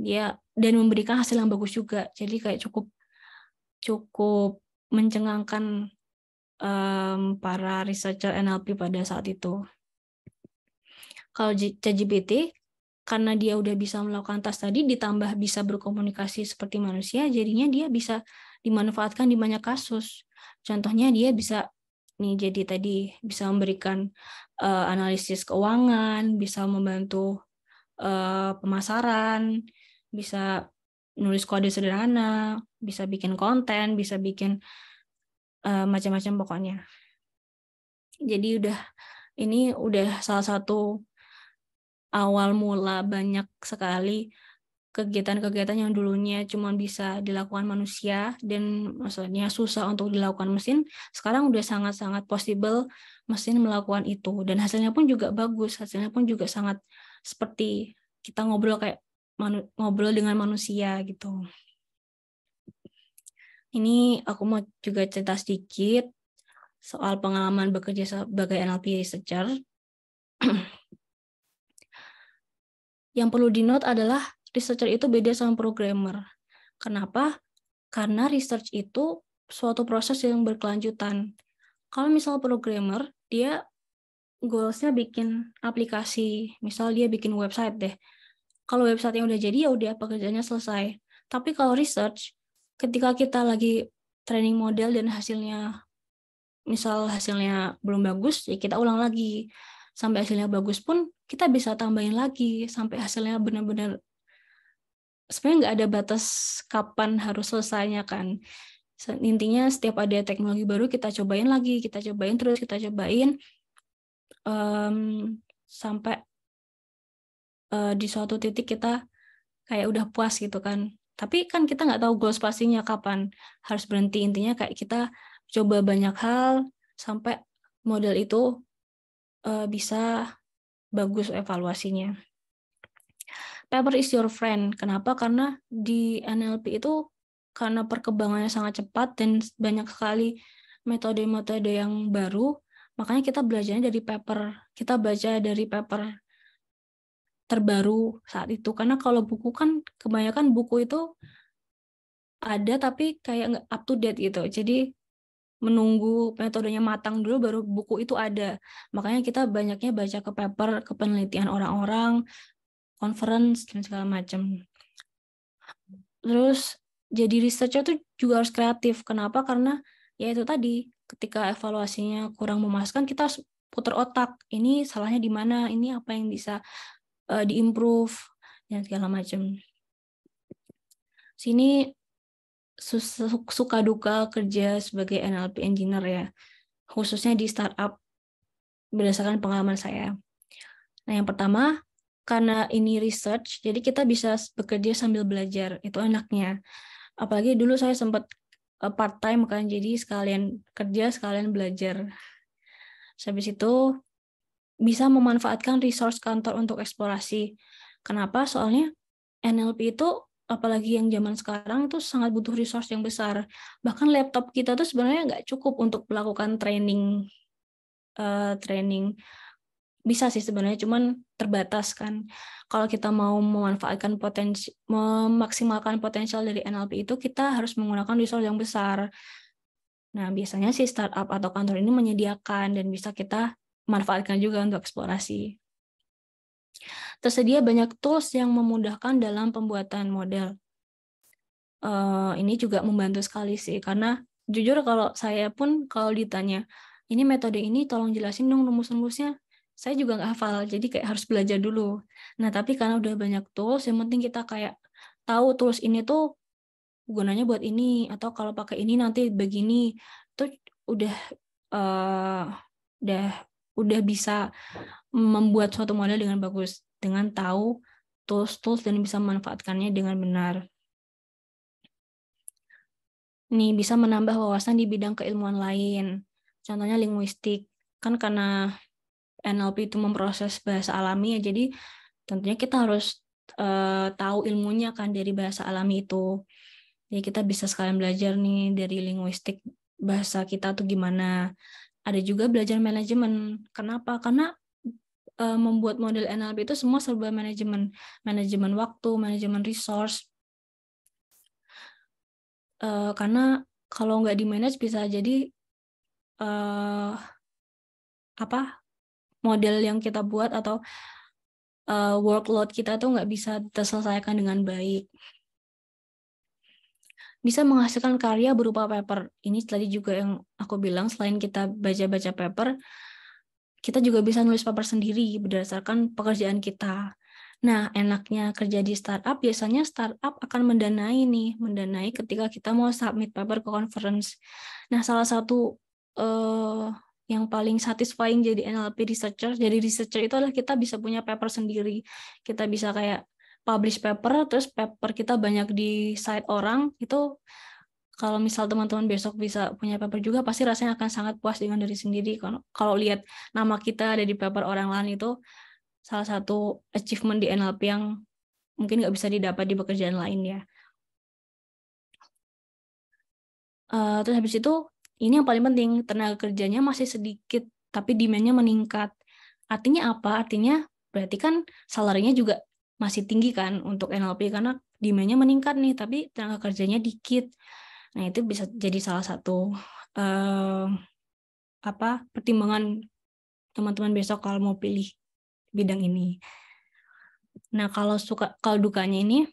Dia dan memberikan hasil yang bagus juga. Jadi kayak cukup mencengangkan para researcher NLP pada saat itu. Kalau ChatGPT, karena dia udah bisa melakukan task tadi, ditambah bisa berkomunikasi seperti manusia, jadinya dia bisa dimanfaatkan di banyak kasus. Contohnya dia bisa jadi tadi bisa memberikan analisis keuangan, bisa membantu pemasaran, bisa nulis kode sederhana, bisa bikin konten, bisa bikin macam-macam pokoknya. Jadi ini udah salah satu awal mula banyak sekali kegiatan-kegiatan yang dulunya cuma bisa dilakukan manusia dan maksudnya susah untuk dilakukan mesin, sekarang udah sangat-sangat possible mesin melakukan itu dan hasilnya pun juga bagus, hasilnya pun juga sangat seperti kita ngobrol dengan manusia gitu. Ini aku mau juga cerita sedikit soal pengalaman bekerja sebagai NLP researcher. Yang perlu di-note adalah researcher itu beda sama programmer. Kenapa? Karena research itu suatu proses yang berkelanjutan. Kalau misal programmer, dia goals-nya bikin aplikasi, misal dia bikin website deh. Kalau website yang udah jadi, ya udah pekerjaannya selesai. Tapi kalau research, ketika kita lagi training model dan misal hasilnya belum bagus, ya kita ulang lagi. Sampai hasilnya bagus pun, kita bisa tambahin lagi sampai hasilnya benar-benar sebenarnya nggak ada batas kapan harus selesainya kan. Intinya setiap ada teknologi baru kita cobain lagi, kita cobain terus, kita cobain sampai di suatu titik kita kayak udah puas gitu kan. Tapi kan kita nggak tahu goals pastinya kapan harus berhenti. Intinya kayak kita coba banyak hal sampai model itu bisa bagus evaluasinya. Paper is your friend. Kenapa? Karena di NLP itu karena perkembangannya sangat cepat dan banyak sekali metode-metode yang baru, makanya kita belajarnya dari paper. Kita baca dari paper terbaru saat itu. Karena kalau buku kan kebanyakan buku itu ada tapi kayak nggak up to date gitu. Jadi menunggu metodenya matang dulu baru buku itu ada. Makanya kita banyaknya baca ke paper, ke penelitian orang-orang, conference dan segala macam. Terus jadi researcher tuh juga harus kreatif. Kenapa? Karena ya itu tadi, ketika evaluasinya kurang memuaskan, kita harus putar otak. Ini salahnya di mana? Ini apa yang bisa diimprove dan segala macam. Sini suka duka kerja sebagai NLP engineer ya, khususnya di startup berdasarkan pengalaman saya. Nah, yang pertama, karena ini research, jadi kita bisa bekerja sambil belajar. Itu enaknya. Apalagi dulu saya sempat part-time kan, jadi sekalian kerja, sekalian belajar. Habis itu bisa memanfaatkan resource kantor untuk eksplorasi. Kenapa? Soalnya NLP itu, apalagi yang zaman sekarang, itu sangat butuh resource yang besar. Bahkan laptop kita tuh sebenarnya nggak cukup untuk melakukan training. Bisa sih sebenarnya, cuman terbatas kan. Kalau kita mau memaksimalkan potensial dari NLP itu, kita harus menggunakan resource yang besar. Nah, biasanya sih startup atau kantor ini menyediakan dan bisa kita manfaatkan juga untuk eksplorasi. Tersedia banyak tools yang memudahkan dalam pembuatan model. Ini juga membantu sekali sih, karena jujur kalau saya pun kalau ditanya, ini metode ini tolong jelasin dong rumus-rumusnya, saya juga nggak hafal, jadi kayak harus belajar dulu. Nah, tapi karena udah banyak tools, yang penting kita kayak tahu tools ini tuh gunanya buat ini, atau kalau pakai ini nanti begini, itu udah bisa membuat suatu model dengan bagus, dengan tahu tools-tools dan bisa memanfaatkannya dengan benar. Nih, bisa menambah wawasan di bidang keilmuan lain. Contohnya linguistik. Kan karena NLP itu memproses bahasa alami ya, jadi tentunya kita harus tahu ilmunya kan dari bahasa alami itu. Jadi kita bisa sekalian belajar nih dari linguistik bahasa kita tuh gimana. Ada juga belajar manajemen. Kenapa? Karena membuat model NLP itu semua serba manajemen. Manajemen waktu, manajemen resource. Karena kalau nggak di-manage bisa jadi model yang kita buat atau workload kita tuh nggak bisa terselesaikan dengan baik. Bisa menghasilkan karya berupa paper. Ini tadi juga yang aku bilang, selain kita baca-baca paper, kita juga bisa nulis paper sendiri berdasarkan pekerjaan kita. Nah, enaknya kerja di startup, biasanya startup akan mendanai ketika kita mau submit paper ke conference. Nah, salah satu yang paling satisfying jadi NLP researcher, jadi researcher itu adalah kita bisa punya paper sendiri. Kita bisa kayak publish paper, terus paper kita banyak di site orang, itu kalau misal teman-teman besok bisa punya paper juga, pasti rasanya akan sangat puas dengan diri sendiri. Kalau lihat nama kita ada di paper orang lain, itu salah satu achievement di NLP yang mungkin nggak bisa didapat di pekerjaan lain ya. Terus habis itu, ini yang paling penting, tenaga kerjanya masih sedikit, tapi demand-nya meningkat. Artinya apa? Artinya berarti kan salary-nya juga masih tinggi kan untuk NLP, karena demand-nya meningkat nih, tapi tenaga kerjanya dikit. Nah, itu bisa jadi salah satu pertimbangan teman-teman besok kalau mau pilih bidang ini. Nah, kalau dukanya ini,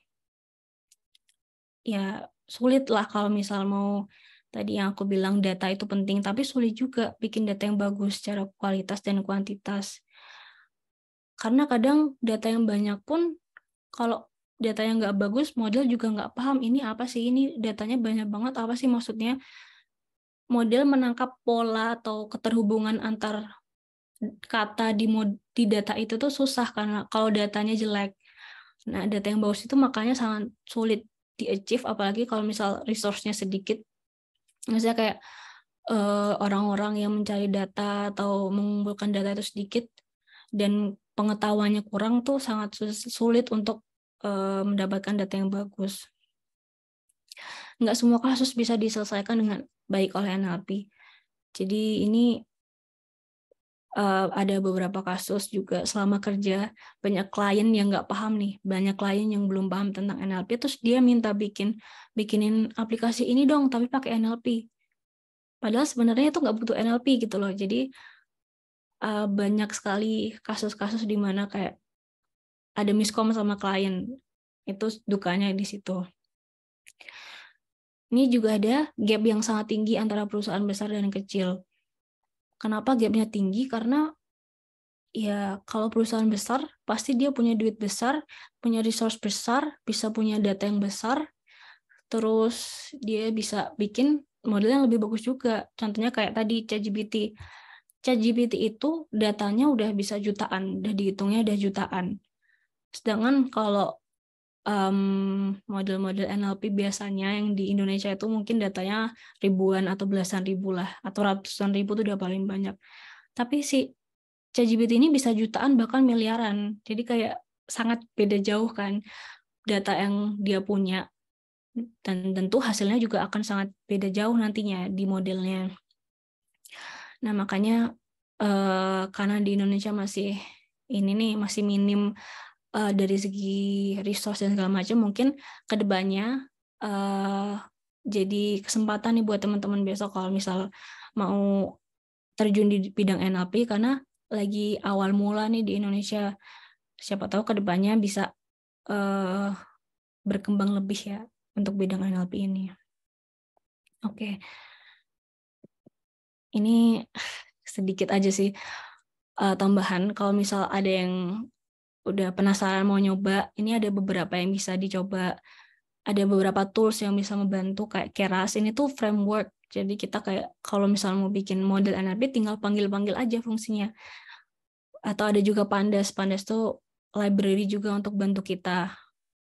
ya sulit lah kalau misal mau, tadi yang aku bilang data itu penting, tapi sulit juga bikin data yang bagus secara kualitas dan kuantitas. Karena kadang data yang banyak pun, kalau data yang nggak bagus, model juga nggak paham ini apa sih, ini datanya banyak banget, apa sih maksudnya. Model menangkap pola atau keterhubungan antar kata di data itu tuh susah karena kalau datanya jelek. Nah, data yang bagus itu makanya sangat sulit di-achieve, apalagi kalau misal resource-nya sedikit. Misalnya kayak orang-orang yang mencari data atau mengumpulkan data itu sedikit dan pengetahuannya kurang, tuh sangat sulit untuk mendapatkan data yang bagus. nggak semua kasus bisa diselesaikan dengan baik oleh NLP. Jadi ini ada beberapa kasus juga selama kerja, banyak klien yang nggak paham nih, banyak klien yang belum paham tentang NLP, terus dia minta bikinin aplikasi ini dong, tapi pakai NLP. Padahal sebenarnya itu nggak butuh NLP gitu loh. Jadi banyak sekali kasus-kasus di mana kayak ada miskom sama klien. Itu dukanya di situ. Ini juga ada gap yang sangat tinggi antara perusahaan besar dan kecil. Kenapa gapnya tinggi? Karena ya kalau perusahaan besar pasti dia punya duit besar, punya resource besar, bisa punya data yang besar, terus dia bisa bikin model yang lebih bagus juga. Contohnya kayak tadi ChatGPT. ChatGPT itu datanya udah bisa jutaan, udah dihitungnya udah jutaan. Sedangkan kalau model-model NLP biasanya yang di Indonesia itu mungkin datanya ribuan atau belasan ribu lah, atau ratusan ribu itu udah paling banyak. Tapi si ChatGPT ini bisa jutaan bahkan miliaran. Jadi kayak sangat beda jauh kan data yang dia punya. Dan tentu hasilnya juga akan sangat beda jauh nantinya di modelnya. Nah, makanya karena di Indonesia masih minim dari segi resource dan segala macam, mungkin kedepannya jadi kesempatan nih buat teman-teman besok kalau misal mau terjun di bidang NLP, karena lagi awal mula nih di Indonesia. Siapa tahu kedepannya bisa berkembang lebih ya untuk bidang NLP ini. Oke. Ini sedikit aja sih tambahan. Kalau misal ada yang udah penasaran mau nyoba, ini ada beberapa yang bisa dicoba. Ada beberapa tools yang bisa membantu kayak Keras. Ini tuh framework. Jadi kita kayak kalau misal mau bikin model NLP tinggal panggil-panggil aja fungsinya. Atau ada juga Pandas. Pandas tuh library juga untuk bantu kita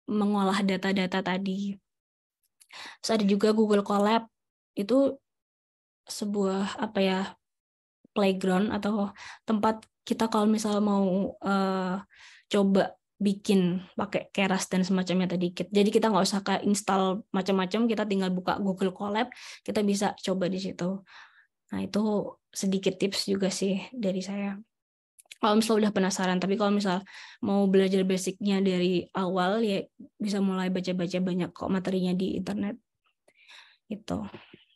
mengolah data-data tadi. Terus ada juga Google Colab. Itu sebuah playground atau tempat kita kalau misal mau coba bikin pakai Keras dan semacamnya tadi. Jadi kita nggak usah install macam-macam, kita tinggal buka Google Colab, kita bisa coba di situ. Nah, itu sedikit tips juga sih dari saya. Kalau misal udah penasaran, tapi kalau misal mau belajar basicnya dari awal, ya bisa mulai baca-baca banyak kok materinya di internet. Gitu.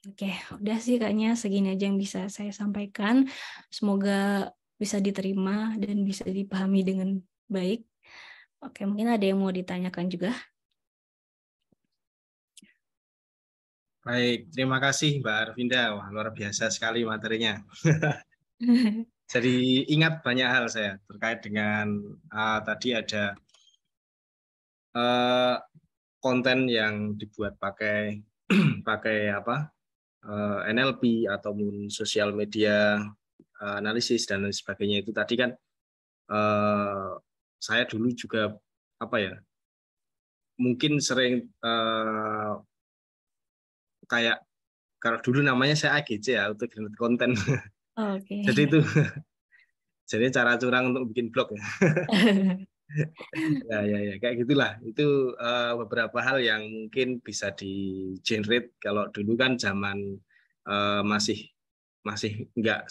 Oke, udah sih kayaknya segini aja yang bisa saya sampaikan. Semoga bisa diterima dan bisa dipahami dengan baik. Oke, mungkin ada yang mau ditanyakan juga. Baik, terima kasih Mbak Arvinda. Wah, luar biasa sekali materinya. Jadi ingat banyak hal saya terkait dengan tadi ada konten yang dibuat pakai NLP ataupun sosial media analisis dan lain sebagainya. Itu tadi kan saya dulu juga mungkin sering kayak kalau dulu namanya saya AGC ya, untuk konten. Oke. Jadi itu jadi cara curang untuk bikin blog ya. Ya kayak gitulah. Itu beberapa hal yang mungkin bisa di generate. Kalau dulu kan zaman masih nggak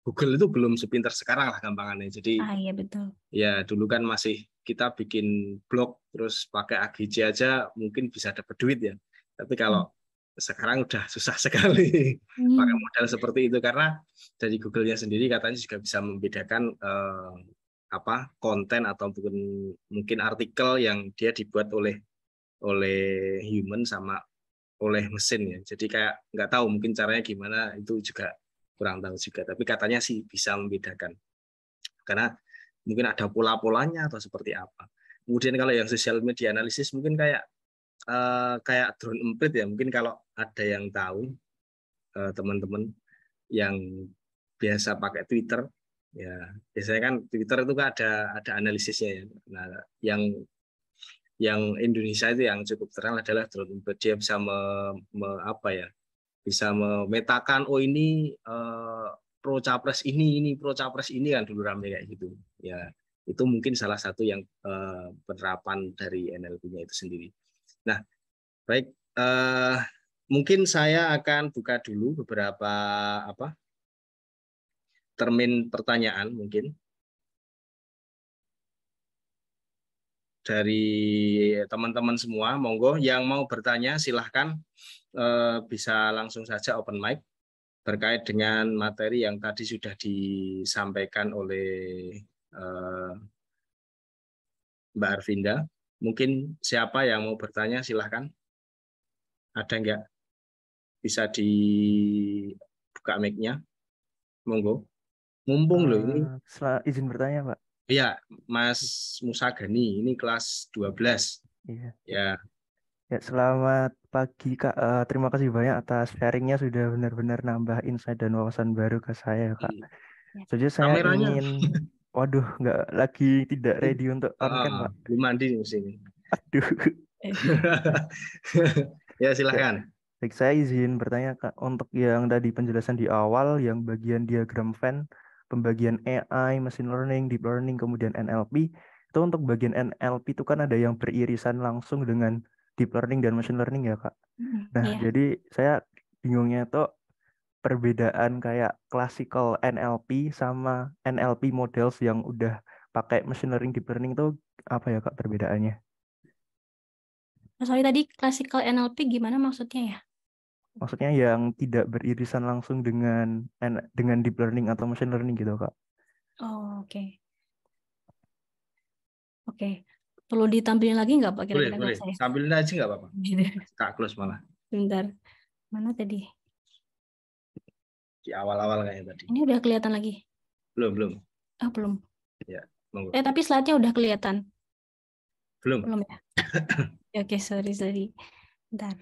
Google itu belum sepintar sekarang lah gampangannya. Jadi iya betul. ya dulu kan masih kita bikin blog terus pakai AGC aja mungkin bisa dapat duit ya. Tapi kalau sekarang udah susah sekali pakai modal seperti itu, karena dari Google-nya sendiri katanya juga bisa membedakan konten atau mungkin artikel yang dia dibuat oleh human sama oleh mesin ya. Jadi kayak nggak tahu mungkin caranya gimana, itu juga kurang tahu juga. Tapi katanya sih bisa membedakan karena mungkin ada pola-polanya atau seperti apa. Kemudian kalau yang social media analisis mungkin kayak drone emprit ya, mungkin kalau ada yang tahu teman-teman yang biasa pakai Twitter ya, biasanya kan Twitter itu kan ada analisisnya ya. Nah, yang Indonesia itu yang cukup terkenal adalah drone emprit. Dia bisa bisa memetakan ini pro capres ini pro capres ini kan dulu ramai kayak gitu ya. Itu mungkin salah satu yang penerapan dari NLP-nya itu sendiri. Nah, baik, Eh, mungkin saya akan buka dulu beberapa termin pertanyaan mungkin dari teman-teman semua. Monggo yang mau bertanya silahkan bisa langsung saja open mic terkait dengan materi yang tadi sudah disampaikan oleh Mbak Arvinda. Mungkin siapa yang mau bertanya silahkan. Ada nggak? Bisa dibuka mic-nya. Monggo. Mumpung loh ini. Izin bertanya, Pak. Iya, Mas Musa Gani, ini kelas 12. Iya. Ya. Ya, selamat pagi, Kak. Terima kasih banyak atas sharingnya, sudah benar-benar nambah insight dan wawasan baru ke saya, Kak. Jadi saya Kameranya. waduh, nggak lagi tidak ready untuk on cam, Pak. Belum mandi di sini. Aduh. Ya, silahkan. Baik, saya izin bertanya, Kak, untuk yang tadi penjelasan di awal, yang bagian diagram Venn, pembagian AI, machine learning, deep learning, kemudian NLP, itu untuk bagian NLP itu kan ada yang beririsan langsung dengan deep learning dan machine learning ya, Kak. Nah, jadi saya bingungnya itu perbedaan kayak classical NLP sama NLP models yang udah pakai machine learning, deep learning itu apa ya, Kak, perbedaannya? Sorry, tadi classical NLP gimana maksudnya ya? Maksudnya yang tidak beririsan langsung dengan deep learning atau machine learning gitu, Kak. Oh, oke. Oke. Perlu ditampilin lagi nggak Pak kira-kira? Boleh. Tampilin aja nggak apa-apa. Kak close malah. Sebentar. Mana tadi? Di awal-awal kayaknya tadi. Ini udah kelihatan lagi? Belum. Oh, belum. Ya, monggo. Tapi slide-nya udah kelihatan? Belum ya? Oke, sorry. Bentar.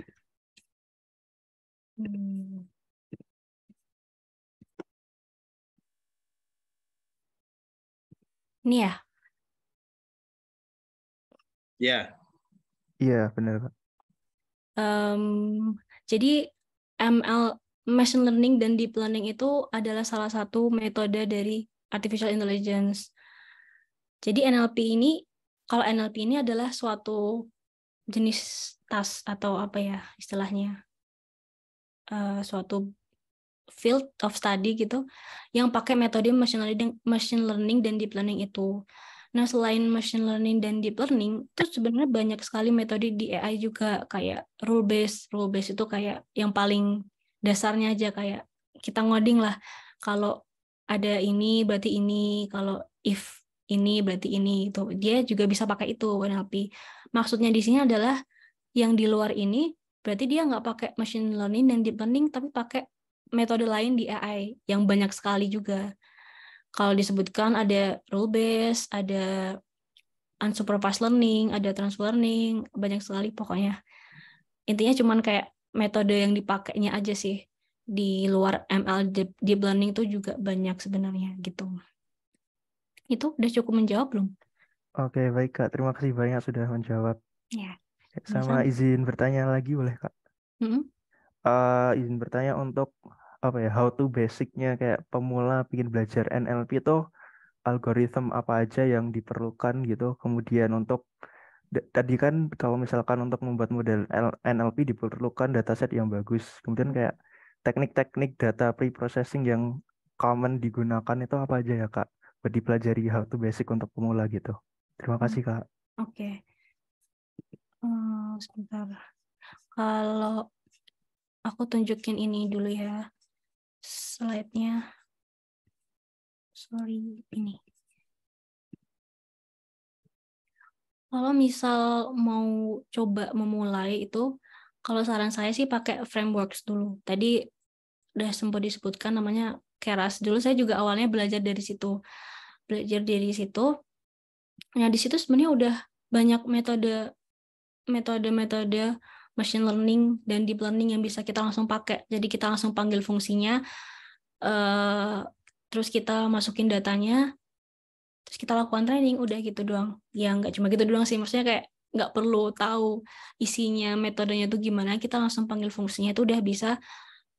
Ini ya? Ya. Iya, benar, Pak. Jadi ML, machine learning dan deep learning itu adalah salah satu metode dari artificial intelligence. Jadi kalau NLP ini adalah suatu jenis task atau apa ya istilahnya, suatu field of study gitu, yang pakai metode machine learning dan deep learning itu. Nah, selain machine learning dan deep learning, itu sebenarnya banyak sekali metode di AI juga, kayak rule based. Rule based itu kayak yang paling dasarnya aja, kayak kita ngoding lah. Kalau ada ini berarti ini, kalau if ini berarti ini, itu dia juga bisa pakai itu NLP. Maksudnya di sini adalah yang di luar ini berarti dia nggak pakai machine learning dan deep learning, tapi pakai metode lain di AI yang banyak sekali juga. Kalau disebutkan ada rule based, ada unsupervised learning, ada transfer learning, banyak sekali pokoknya. Intinya cuman kayak metode yang dipakainya aja sih. Di luar ML deep learning itu juga banyak sebenarnya gitu. Itu udah cukup menjawab belum? Oke, baik, Kak. Terima kasih banyak sudah menjawab. Ya. Sama izin bertanya lagi boleh, Kak? Izin bertanya untuk apa ya, how to basicnya kayak pemula ingin belajar NLP itu algoritma apa aja yang diperlukan gitu. Kemudian untuk tadi kan kalau misalkan untuk membuat model NLP diperlukan dataset yang bagus. Kemudian kayak teknik-teknik data pre-processing yang common digunakan itu apa aja ya, Kak? Buat dipelajari how to basic untuk pemula gitu. Terima kasih, Kak. Oke. Sebentar. Kalau aku tunjukin ini dulu ya, slide-nya. Sorry, ini. Kalau misal mau coba memulai itu, kalau saran saya sih pakai frameworks dulu. Tadi udah sempat disebutkan namanya Keras. Dulu saya juga awalnya belajar dari situ. Nah, di situ sebenarnya udah banyak metode machine learning dan deep learning yang bisa kita langsung pakai. Jadi kita langsung panggil fungsinya, terus kita masukin datanya, terus kita lakukan training, udah gitu doang. Ya nggak cuma gitu doang sih, maksudnya kayak nggak perlu tahu isinya, metodenya itu gimana, kita langsung panggil fungsinya itu udah bisa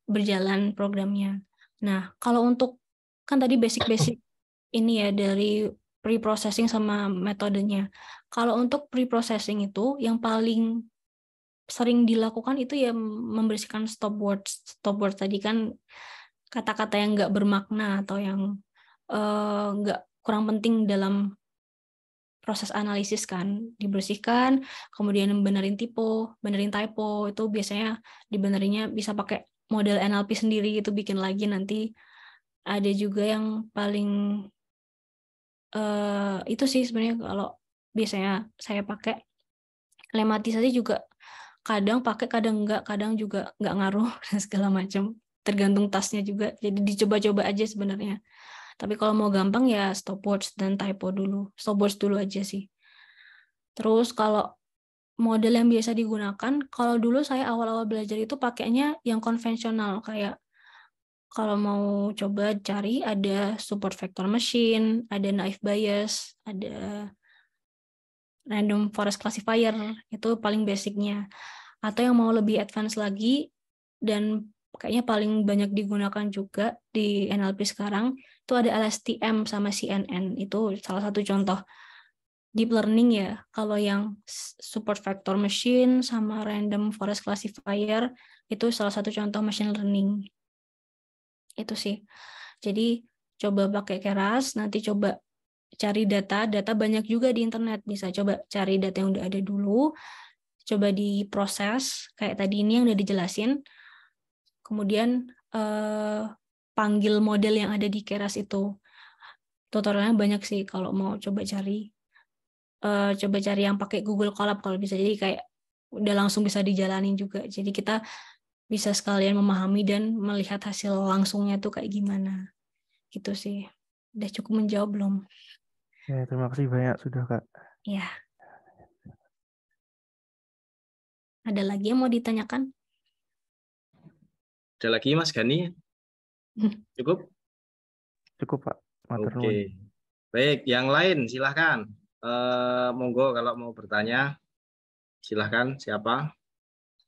berjalan programnya. Nah, kalau untuk, kan tadi basic-basic ini ya dari pre-processing sama metodenya. Kalau untuk pre-processing itu yang paling sering dilakukan itu ya membersihkan stop words tadi kan, kata-kata yang nggak bermakna atau yang nggak kurang penting dalam proses analisis kan, dibersihkan, kemudian benerin typo itu biasanya dibenerinnya bisa pakai model NLP sendiri, itu bikin lagi nanti. Ada juga yang paling itu sih sebenarnya kalau biasanya saya pakai lematisasi juga, kadang pakai kadang enggak, kadang juga nggak ngaruh dan segala macam, tergantung tasnya juga, jadi dicoba-coba aja sebenarnya. Tapi kalau mau gampang ya stop words dan typo dulu, stop words dulu aja sih. Terus kalau model yang biasa digunakan, kalau dulu saya awal-awal belajar itu pakainya yang konvensional, kayak kalau mau coba cari ada support vector machine, ada naive Bayes, ada random forest classifier, itu paling basicnya. Atau yang mau lebih advance lagi, dan kayaknya paling banyak digunakan juga di NLP sekarang, itu ada LSTM sama CNN, itu salah satu contoh deep learning ya. Kalau yang support vector machine sama random forest classifier, itu salah satu contoh machine learning. Itu sih. Jadi coba pakai Keras, nanti coba cari data banyak juga di internet, bisa coba cari data yang udah ada dulu, coba diproses kayak tadi ini yang udah dijelasin, kemudian panggil model yang ada di Keras itu. Tutorialnya banyak sih kalau mau coba cari yang pakai Google Colab kalau bisa, jadi kayak udah langsung bisa dijalanin juga, jadi kita bisa sekalian memahami dan melihat hasil langsungnya tuh kayak gimana. Gitu sih. Udah cukup menjawab belum? Ya, terima kasih banyak sudah, Kak. Ya. Ada lagi yang mau ditanyakan? Ada lagi Mas Gani? Cukup? Cukup, Pak. Matur nuwun. Oke. Baik, yang lain silahkan. Monggo kalau mau bertanya, silahkan siapa?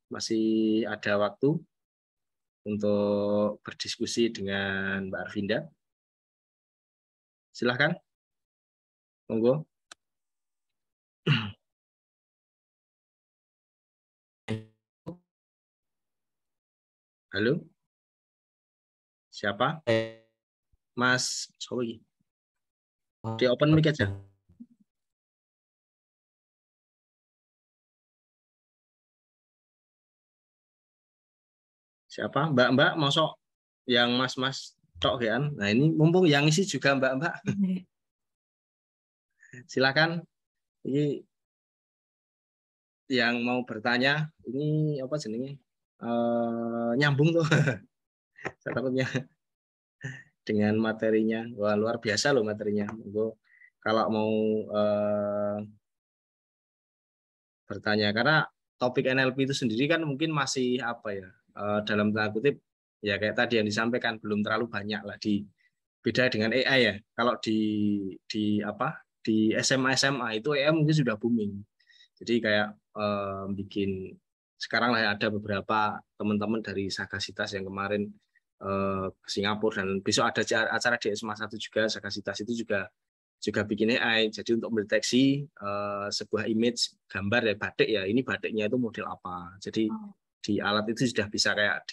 Masih ada waktu untuk berdiskusi dengan Mbak Arvinda. Silahkan. Monggo. Halo? Siapa? Mas, sorry. Di open mic aja. Siapa? Mbak-mbak, mosok yang mas-mas tok kan? Nah ini mumpung yang isi juga mbak-mbak. Silakan. Ini yang mau bertanya, ini apa jenenge? Nyambung tuh. Saya takutnya dengan materinya. Wah, luar biasa loh materinya. Monggo kalau mau bertanya, karena topik NLP itu sendiri kan mungkin masih apa ya, dalam tanda kutip ya kayak tadi yang disampaikan, belum terlalu banyak lah, di beda dengan AI ya. Kalau di apa, di SMA itu AI mungkin sudah booming. Jadi kayak bikin sekarang lah ada beberapa teman-teman dari Sagasitas yang kemarin ke Singapura, dan besok ada acara di SMA 1 juga. Sagasitas itu juga bikin AI, jadi untuk mendeteksi sebuah image gambar ya batik, ya ini batiknya itu model apa. Jadi di alat itu sudah bisa kayak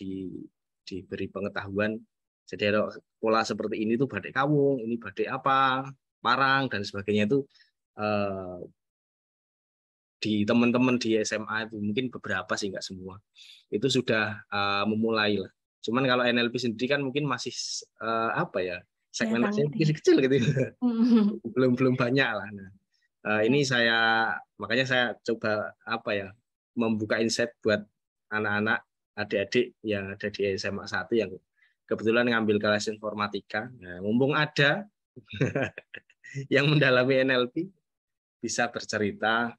diberi pengetahuan. Jadi ada pola seperti ini tuh batik kawung, ini batik apa, parang dan sebagainya, itu di teman-teman di SMA itu mungkin beberapa sih, nggak semua, itu sudah memulai lah. Cuman kalau NLP sendiri kan mungkin masih apa ya, segmentasinya kecil-kecil gitu. belum banyak lah. Nah, ini saya makanya saya coba apa ya, membuka insight buat anak-anak, adik-adik yang ada di SMA 1 yang kebetulan ngambil kelas informatika. Nah, mumpung ada yang mendalami NLP, bisa bercerita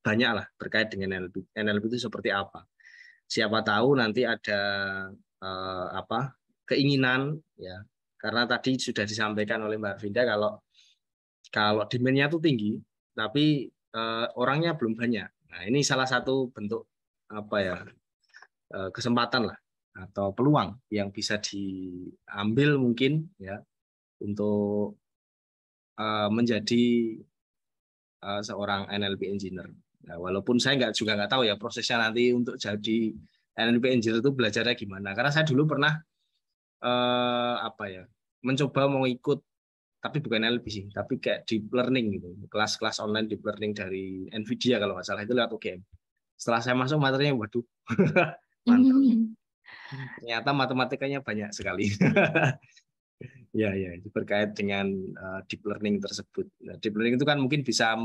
banyak lah terkait dengan NLP. NLP itu seperti apa? Siapa tahu nanti ada apa keinginan ya, karena tadi sudah disampaikan oleh Mbak Arvinda kalau demand-nya itu tinggi tapi orangnya belum banyak. Nah, ini salah satu bentuk apa ya, kesempatan lah atau peluang yang bisa diambil mungkin ya untuk menjadi seorang NLP engineer. Nah, walaupun saya juga nggak tahu ya prosesnya nanti untuk jadi NLP Engineer itu belajarnya gimana. Karena saya dulu pernah mencoba mau ikut, tapi bukan NLP sih, tapi kayak deep learning gitu, kelas-kelas online deep learning dari Nvidia kalau nggak salah, itu lewat UGM. Setelah saya masuk materinya, waduh, mantap. Ternyata matematikanya banyak sekali. Ya, itu berkait dengan deep learning tersebut. Nah, deep learning itu kan mungkin bisa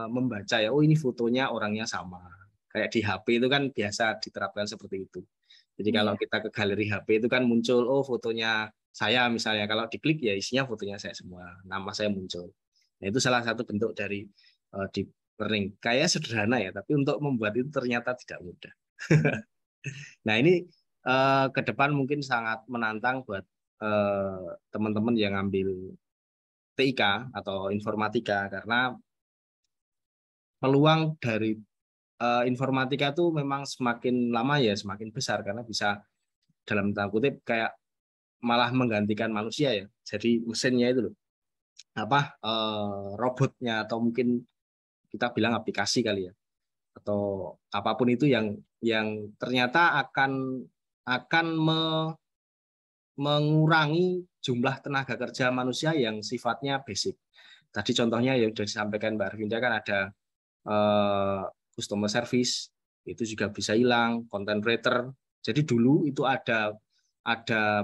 membaca ya, oh ini fotonya orangnya sama. Kayak di HP itu kan biasa diterapkan seperti itu. Jadi kalau kita ke galeri HP itu kan muncul, oh fotonya saya misalnya, kalau diklik ya isinya fotonya saya semua, nama saya muncul. Nah, itu salah satu bentuk dari deep learning. Kayak sederhana ya, tapi untuk membuat itu ternyata tidak mudah. Nah, ini ke depan mungkin sangat menantang buat teman-teman yang ngambil TIK atau informatika, karena peluang dari informatika itu memang semakin lama ya semakin besar, karena bisa dalam tanda kutip kayak malah menggantikan manusia ya. Jadi mesinnya itu loh, robotnya, atau mungkin kita bilang aplikasi kali ya, atau apapun itu yang ternyata akan mengurangi jumlah tenaga kerja manusia yang sifatnya basic. Tadi contohnya yang sudah disampaikan Mbak Arvinda kan ada customer service, itu juga bisa hilang, content writer. Jadi dulu itu ada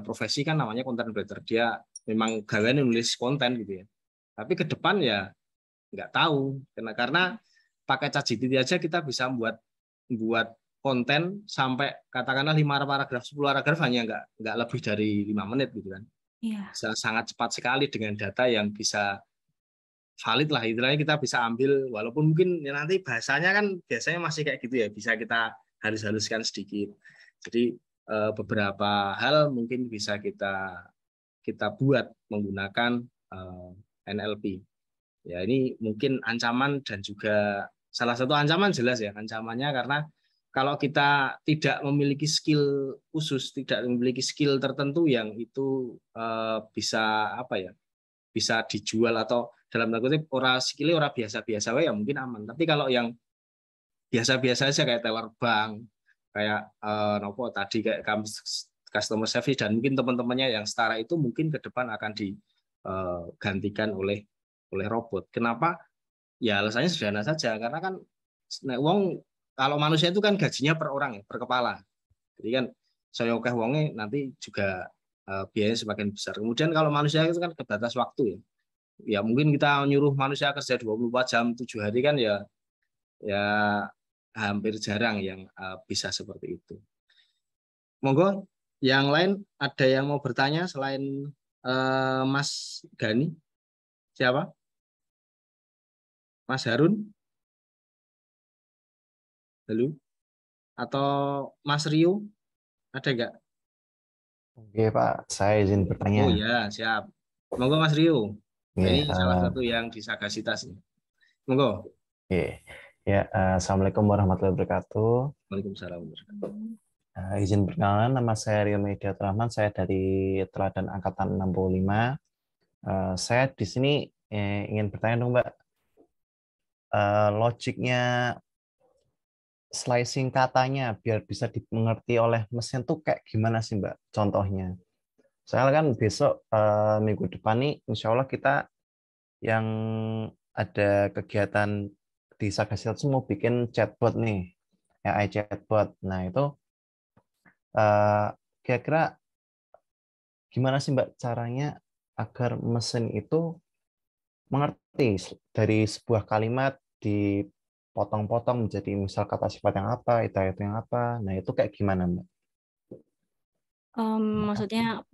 profesi kan namanya content writer, dia memang gawean nulis konten gitu ya. Tapi ke depan ya nggak tahu, karena pakai ChatGPT aja kita bisa buat konten sampai katakanlah 5 paragraf, 10 paragraf hanya nggak lebih dari 5 menit gitu kan. Bisa sangat cepat sekali dengan data yang bisa valid lah, istilahnya kita bisa ambil, walaupun mungkin ya nanti bahasanya kan biasanya masih kayak gitu ya, bisa kita halus-haluskan sedikit. Jadi beberapa hal mungkin bisa kita buat menggunakan NLP. Ya, ini mungkin ancaman, dan juga salah satu ancaman jelas ya, ancamannya karena kalau kita tidak memiliki skill khusus, tidak memiliki skill tertentu yang itu bisa bisa dijual, atau dalam tanda kutip skillnya orang biasa-biasa ya mungkin aman. Tapi kalau yang biasa-biasa aja kayak teller bank, kayak tadi kayak customer service, dan mungkin teman-temannya yang setara itu mungkin ke depan akan digantikan oleh robot. Kenapa? Ya alasannya sederhana saja, karena kan kalau manusia itu kan gajinya per orang ya, per kepala. Jadi kan saya oke wongnya nanti juga biayanya semakin besar. Kemudian kalau manusia itu kan terbatas waktu ya. Ya mungkin kita nyuruh manusia kerja 24 jam 7 hari kan ya hampir jarang yang bisa seperti itu. Monggo, yang lain ada yang mau bertanya selain Mas Gani? Siapa? Mas Harun? Halo? Atau Mas Rio? Ada nggak? Oke Pak, saya izin bertanya. Oh ya, siap. Monggo Mas Rio. Oke, Ini salah satu yang di Sagasitas. Monggo. oke. Ya, Assalamualaikum warahmatullahi wabarakatuh. Waalaikumsalam. Izin perkenalan, nama saya Rio Mediat Rahman, saya dari Teladan Angkatan 65. Saya di sini ingin bertanya dong Mbak, logiknya slicing katanya biar bisa dimengerti oleh mesin tuh kayak gimana sih Mbak contohnya? Soalnya kan besok minggu depan nih insya Allah kita yang ada kegiatan di Sagasitas mau bikin chatbot nih, AI chatbot. Nah itu kira-kira gimana sih Mbak caranya agar mesin itu mengerti dari sebuah kalimat dipotong-potong menjadi misal kata sifat yang apa, itu yang apa. Nah itu kayak gimana Mbak? Maksudnya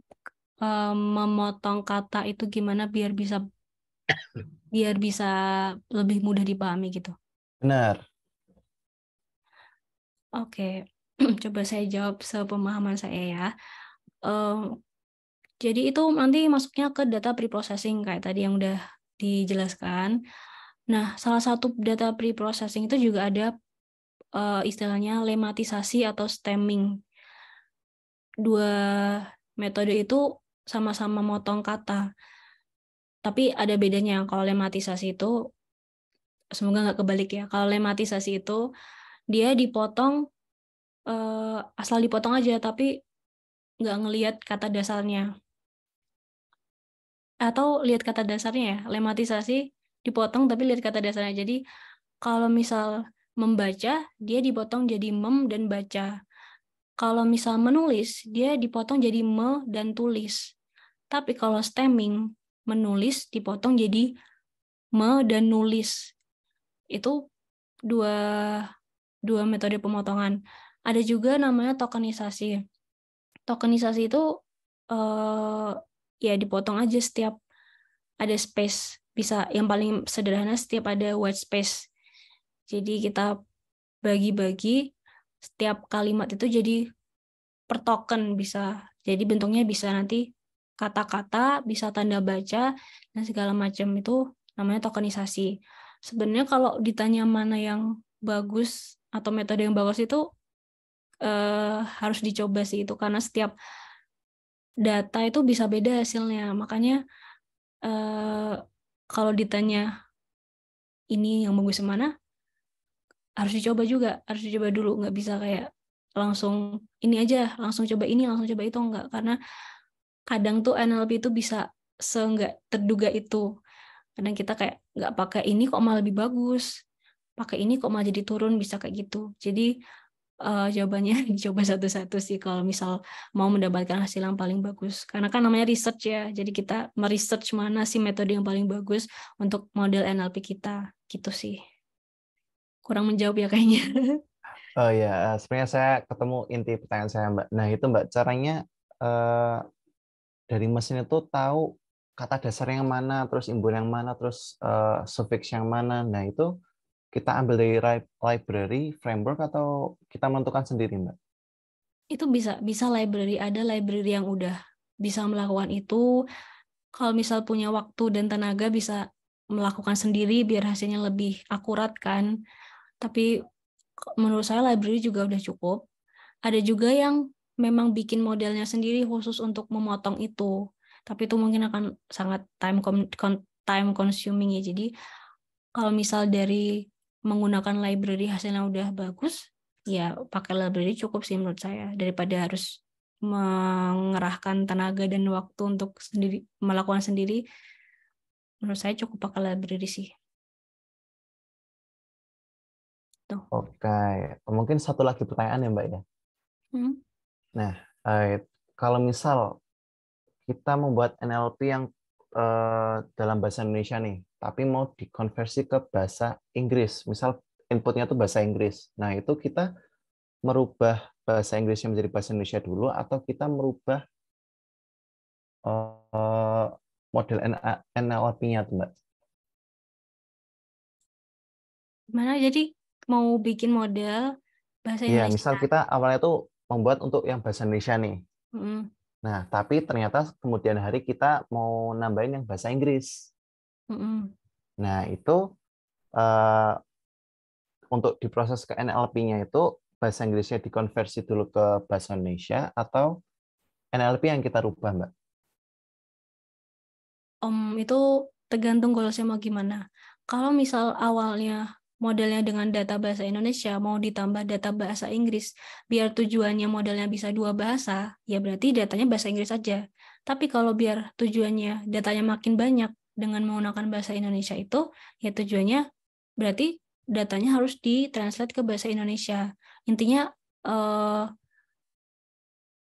memotong kata itu gimana biar bisa lebih mudah dipahami gitu. Benar. Oke, coba saya jawab sepemahaman saya ya. Jadi itu nanti masuknya ke data preprocessing kayak tadi yang udah dijelaskan. Nah, salah satu data preprocessing itu juga ada istilahnya lematisasi atau stemming. Dua metode itu sama-sama motong kata. Tapi ada bedanya. Kalau lematisasi itu semoga nggak kebalik ya. Kalau lematisasi itu dia dipotong asal dipotong aja, tapi nggak ngelihat kata dasarnya. Atau lihat kata dasarnya ya, lematisasi dipotong tapi lihat kata dasarnya. Jadi kalau misal membaca, dia dipotong jadi mem dan baca. Kalau misal menulis, dia dipotong jadi me dan tulis. Tapi kalau stemming, menulis dipotong jadi me dan nulis. Itu dua metode pemotongan. Ada juga namanya tokenisasi. Tokenisasi itu ya dipotong aja setiap ada space. Bisa yang paling sederhana setiap ada white space. Jadi kita bagi-bagi setiap kalimat itu jadi per token bisa. Jadi bentuknya bisa nanti kata-kata, bisa tanda baca, dan segala macam itu namanya tokenisasi. Sebenarnya kalau ditanya mana yang bagus atau metode yang bagus itu harus dicoba sih itu, karena setiap data itu bisa beda hasilnya. Makanya kalau ditanya ini yang bagus yang mana, harus dicoba juga, harus dicoba dulu, nggak bisa kayak langsung ini aja, langsung coba ini, langsung coba itu, enggak. Karena kadang tuh NLP itu bisa seenggak terduga itu. Kadang kita kayak nggak pakai ini kok malah lebih bagus, pakai ini kok malah jadi turun, bisa kayak gitu. Jadi jawabannya dicoba satu-satu sih kalau misal mau mendapatkan hasil yang paling bagus. Karena kan namanya research ya, jadi kita meresearch mana sih metode yang paling bagus untuk model NLP kita, gitu sih. Kurang menjawab ya kayaknya. Oh ya, sebenarnya saya ketemu inti pertanyaan saya, Mbak. Nah, itu Mbak, caranya dari mesin itu tahu kata dasar yang mana, terus imbun yang mana, terus suffix yang mana. Nah, itu kita ambil dari library, framework, atau kita menentukan sendiri, Mbak? Itu bisa library, ada library yang udah bisa melakukan itu. Kalau misal punya waktu dan tenaga bisa melakukan sendiri biar hasilnya lebih akurat kan. Tapi menurut saya library juga udah cukup. Ada juga yang memang bikin modelnya sendiri khusus untuk memotong itu. Tapi itu mungkin akan sangat time consuming ya. Jadi kalau misal dari menggunakan library hasilnya udah bagus, ya pakai library cukup sih menurut saya, daripada harus mengerahkan tenaga dan waktu untuk melakukan sendiri. Menurut saya cukup pakai library sih. Tuh. Oke, mungkin satu lagi pertanyaan ya, Mbak ya. Nah, kalau misal kita membuat NLP yang dalam bahasa Indonesia nih, tapi mau dikonversi ke bahasa Inggris, misal inputnya itu bahasa Inggris. Nah, itu kita merubah bahasa Inggrisnya menjadi bahasa Indonesia dulu, atau kita merubah model NLP-nya tuh, Mbak? Gimana? Jadi mau bikin model bahasa Iya, Indonesia. misal kita awalnya tuh membuat untuk yang bahasa Indonesia nih. Nah, tapi ternyata kemudian hari kita mau nambahin yang bahasa Inggris. Nah, itu untuk diproses ke NLP-nya itu bahasa Inggrisnya dikonversi dulu ke bahasa Indonesia, atau NLP yang kita rubah, Mbak? Itu tergantung goalsnya mau gimana. Kalau misal awalnya modelnya dengan data bahasa Indonesia, mau ditambah data bahasa Inggris, biar tujuannya modelnya bisa dua bahasa, ya berarti datanya bahasa Inggris aja. Tapi kalau biar tujuannya datanya makin banyak dengan menggunakan bahasa Indonesia itu, ya tujuannya berarti datanya harus ditranslate ke bahasa Indonesia. Intinya,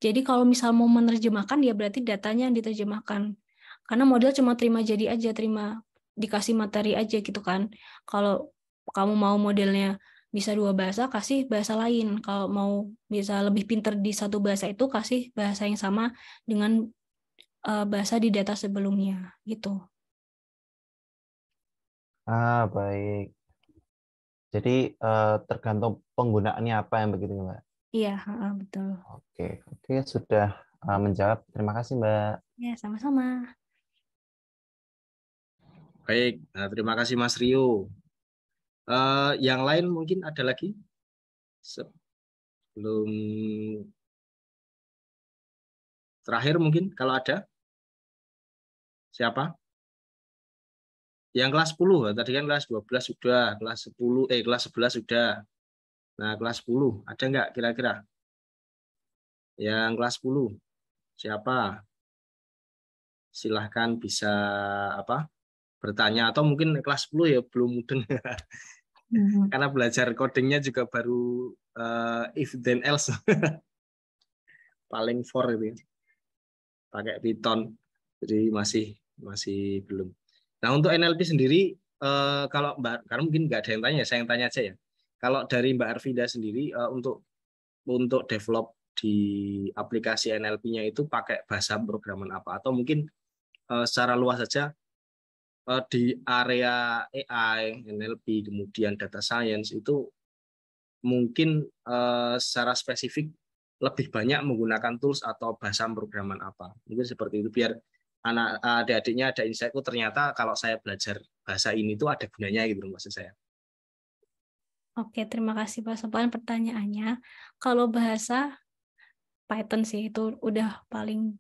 jadi kalau misal mau menerjemahkan, ya berarti datanya yang diterjemahkan. Karena model cuma terima jadi aja, terima dikasih materi aja gitu kan. Kalau kamu mau modelnya bisa dua bahasa, kasih bahasa lain. Kalau mau bisa lebih pinter di satu bahasa itu, kasih bahasa yang sama dengan bahasa di data sebelumnya gitu. Baik. Jadi tergantung penggunaannya apa yang begitu, Mbak? Iya, betul. Oke, sudah menjawab. Terima kasih, Mbak. Ya, sama-sama. Baik, nah, terima kasih Mas Rio. Yang lain mungkin ada lagi? Sebelum terakhir mungkin kalau ada. Siapa? Yang kelas 10, tadi kan kelas 12 sudah, kelas 11 sudah. Nah, kelas 10 ada nggak kira-kira? Yang kelas 10 siapa? Silahkan bisa bertanya, atau mungkin kelas 10 ya belum mudeng. Karena belajar codingnya juga baru if then else. Paling for itu pakai Python, jadi masih belum. Nah, untuk NLP sendiri, kalau Mbak, karena mungkin nggak ada yang tanya, saya yang tanya aja ya. Kalau dari Mbak Arvida sendiri, untuk develop di aplikasi NLP-nya itu pakai bahasa programan apa? Atau mungkin secara luas saja, di area AI, NLP, kemudian data science itu mungkin secara spesifik lebih banyak menggunakan tools atau bahasa programan apa. Mungkin seperti itu, biar adik-adiknya ada insight, ternyata kalau saya belajar bahasa ini tuh ada gunanya gitu maksud saya. Oke, terima kasih Pak Sopan pertanyaannya. Kalau bahasa Python sih itu udah paling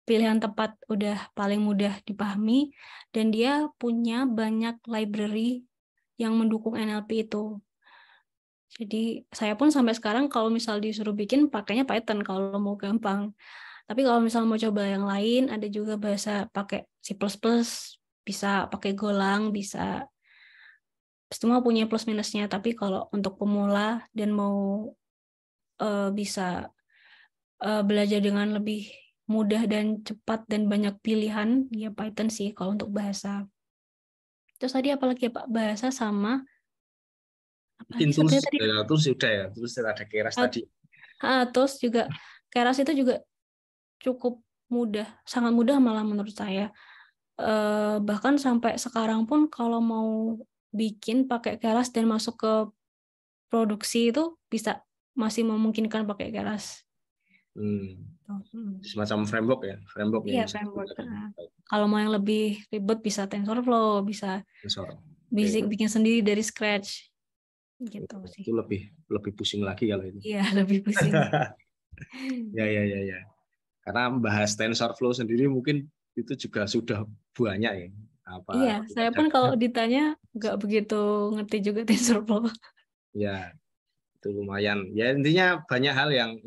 pilihan tepat, udah paling mudah dipahami, dan dia punya banyak library yang mendukung NLP itu. Jadi saya pun sampai sekarang kalau misal disuruh bikin pakainya Python kalau mau gampang. Tapi kalau misal mau coba yang lain, ada juga bahasa pakai C++, bisa pakai Golang, bisa. Semua punya plus minusnya. Tapi kalau untuk pemula dan mau bisa belajar dengan lebih mudah dan cepat dan banyak pilihan, ya Python sih kalau untuk bahasa. Terus tadi apalagi ya Pak? Bahasa sama Mungkin tools sudah ya, terus ada Keras tadi. Terus juga Keras itu juga cukup mudah, sangat mudah malah menurut saya. Bahkan sampai sekarang pun kalau mau bikin pakai Keras dan masuk ke produksi itu bisa, masih memungkinkan pakai Keras. Semacam framework ya, Iya, framework. Kalau mau yang lebih ribet bisa TensorFlow, bisa bikin sendiri dari scratch. Gitu sih. Itu lebih pusing lagi kalau itu. Iya, lebih pusing. Ya. Karena membahas TensorFlow sendiri mungkin itu juga sudah banyak ya. Iya, saya pun kalau ditanya nggak begitu ngerti juga TensorFlow. Ya, itu lumayan. Ya intinya banyak hal yang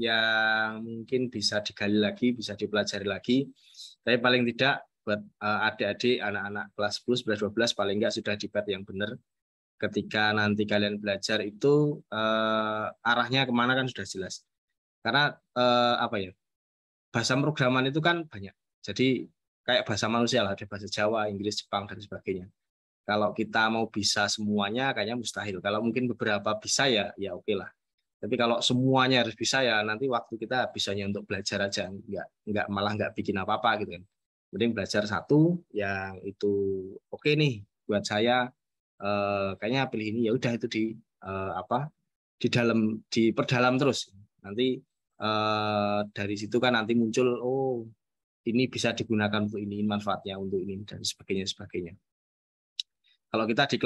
mungkin bisa digali lagi, bisa dipelajari lagi. Tapi paling tidak buat adik-adik, anak-anak kelas 10, 11, 12 paling nggak sudah di path yang benar. Ketika nanti kalian belajar itu arahnya kemana kan sudah jelas. Karena bahasa programan itu kan banyak. Jadi kayak bahasa manusia lah, ada bahasa Jawa, Inggris, Jepang, dan sebagainya. Kalau kita mau bisa semuanya kayaknya mustahil. Kalau mungkin beberapa bisa ya oke lah. Tapi kalau semuanya harus bisa ya nanti waktu kita bisanya untuk belajar aja, malah nggak bikin apa-apa gitu kan. Mending belajar satu yang itu oke nih buat saya, kayaknya pilih ini, ya udah itu diperdalam terus. Nanti dari situ kan nanti muncul, oh ini bisa digunakan untuk ini, manfaatnya untuk ini, dan sebagainya. Kalau kita di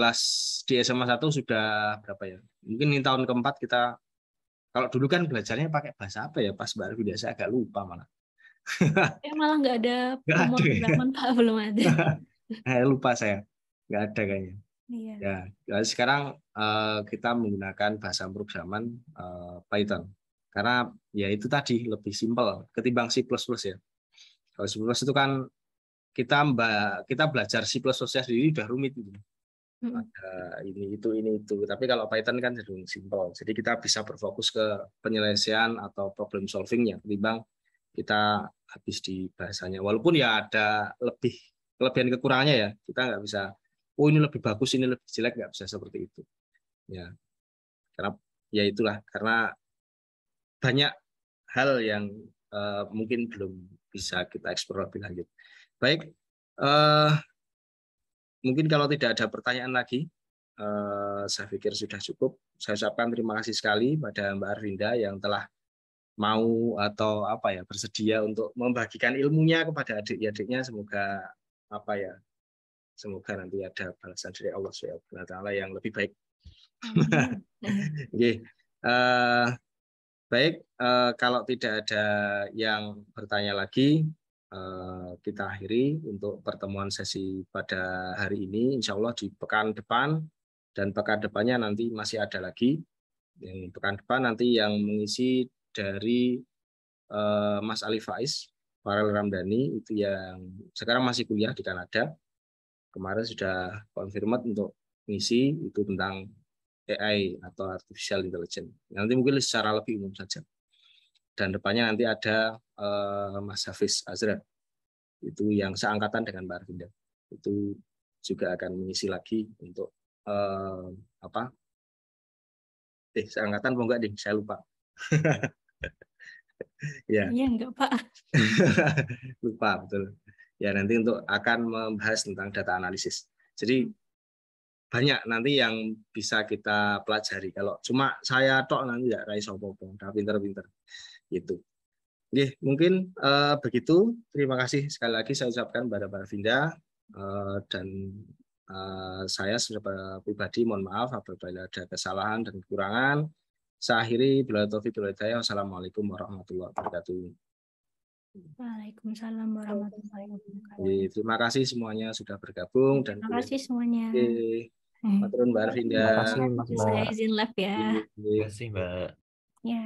SMA 1 sudah berapa ya? Mungkin ini tahun keempat kita, kalau dulu kan belajarnya pakai bahasa apa ya pas Mbak Arvida, saya agak lupa malah. Malah nggak ada pemrograman Pak, belum ada. Lupa saya, nggak ada kayaknya. Iya. Ya, sekarang kita menggunakan bahasa programan Python. Karena ya itu tadi lebih simpel ketimbang C++ ya. Kalau C++ itu kan kita belajar C++ sendiri udah rumit gitu. Ada ini itu. Tapi kalau Python kan cenderung simpel. Jadi kita bisa berfokus ke penyelesaian atau problem solvingnya ketimbang kita habis di bahasanya. Walaupun ya ada kelebihan kekurangannya ya. Kita nggak bisa, oh ini lebih bagus, ini lebih jelek, nggak bisa seperti itu. Ya, karena ya itulah, karena banyak hal yang mungkin belum bisa kita eksplor lebih lanjut. Baik, mungkin kalau tidak ada pertanyaan lagi, saya pikir sudah cukup. Saya ucapkan terima kasih sekali pada Mbak Arvinda yang telah mau atau bersedia untuk membagikan ilmunya kepada adik-adiknya. Semoga semoga nanti ada balasan dari Allah SWT yang lebih baik. Okay. Baik, kalau tidak ada yang bertanya lagi, kita akhiri untuk pertemuan sesi pada hari ini. Insya Allah di pekan depan dan pekan depannya nanti masih ada lagi. Yang pekan depan nanti yang mengisi dari Mas Ali Faiz, Farel Ramdhani, itu yang sekarang masih kuliah di Kanada. Kemarin sudah confirmed untuk ngisi itu tentang AI atau Artificial Intelligence. Nanti mungkin secara lebih umum saja. Dan depannya nanti ada Mas Hafiz Azra, itu yang seangkatan dengan Mbak Arvinda. Itu juga akan mengisi lagi untuk seangkatan enggak deh, saya lupa. Ya. Iya enggak Pak. Lupa betul. Ya nanti untuk akan membahas tentang data analisis. Jadi banyak nanti yang bisa kita pelajari. Kalau cuma saya tok nanti nggak raiso apa-apa, udah pinter-pinter. Gitu. Oke, mungkin begitu. Terima kasih sekali lagi saya ucapkan kepada Mbak Arvinda dan saya secara pribadi mohon maaf apabila ada kesalahan dan kekurangan. Saya akhiri bila taufiq wal hidayah. Wassalamualaikum warahmatullahi wabarakatuh. Waalaikumsalam warahmatullahi wabarakatuh. Terima kasih semuanya sudah bergabung dan terima kasih semuanya. Maturun Mbak Arvinda. Terima kasih Mas Mbak. Saya izin live ya. Terima kasih Mbak. Ya.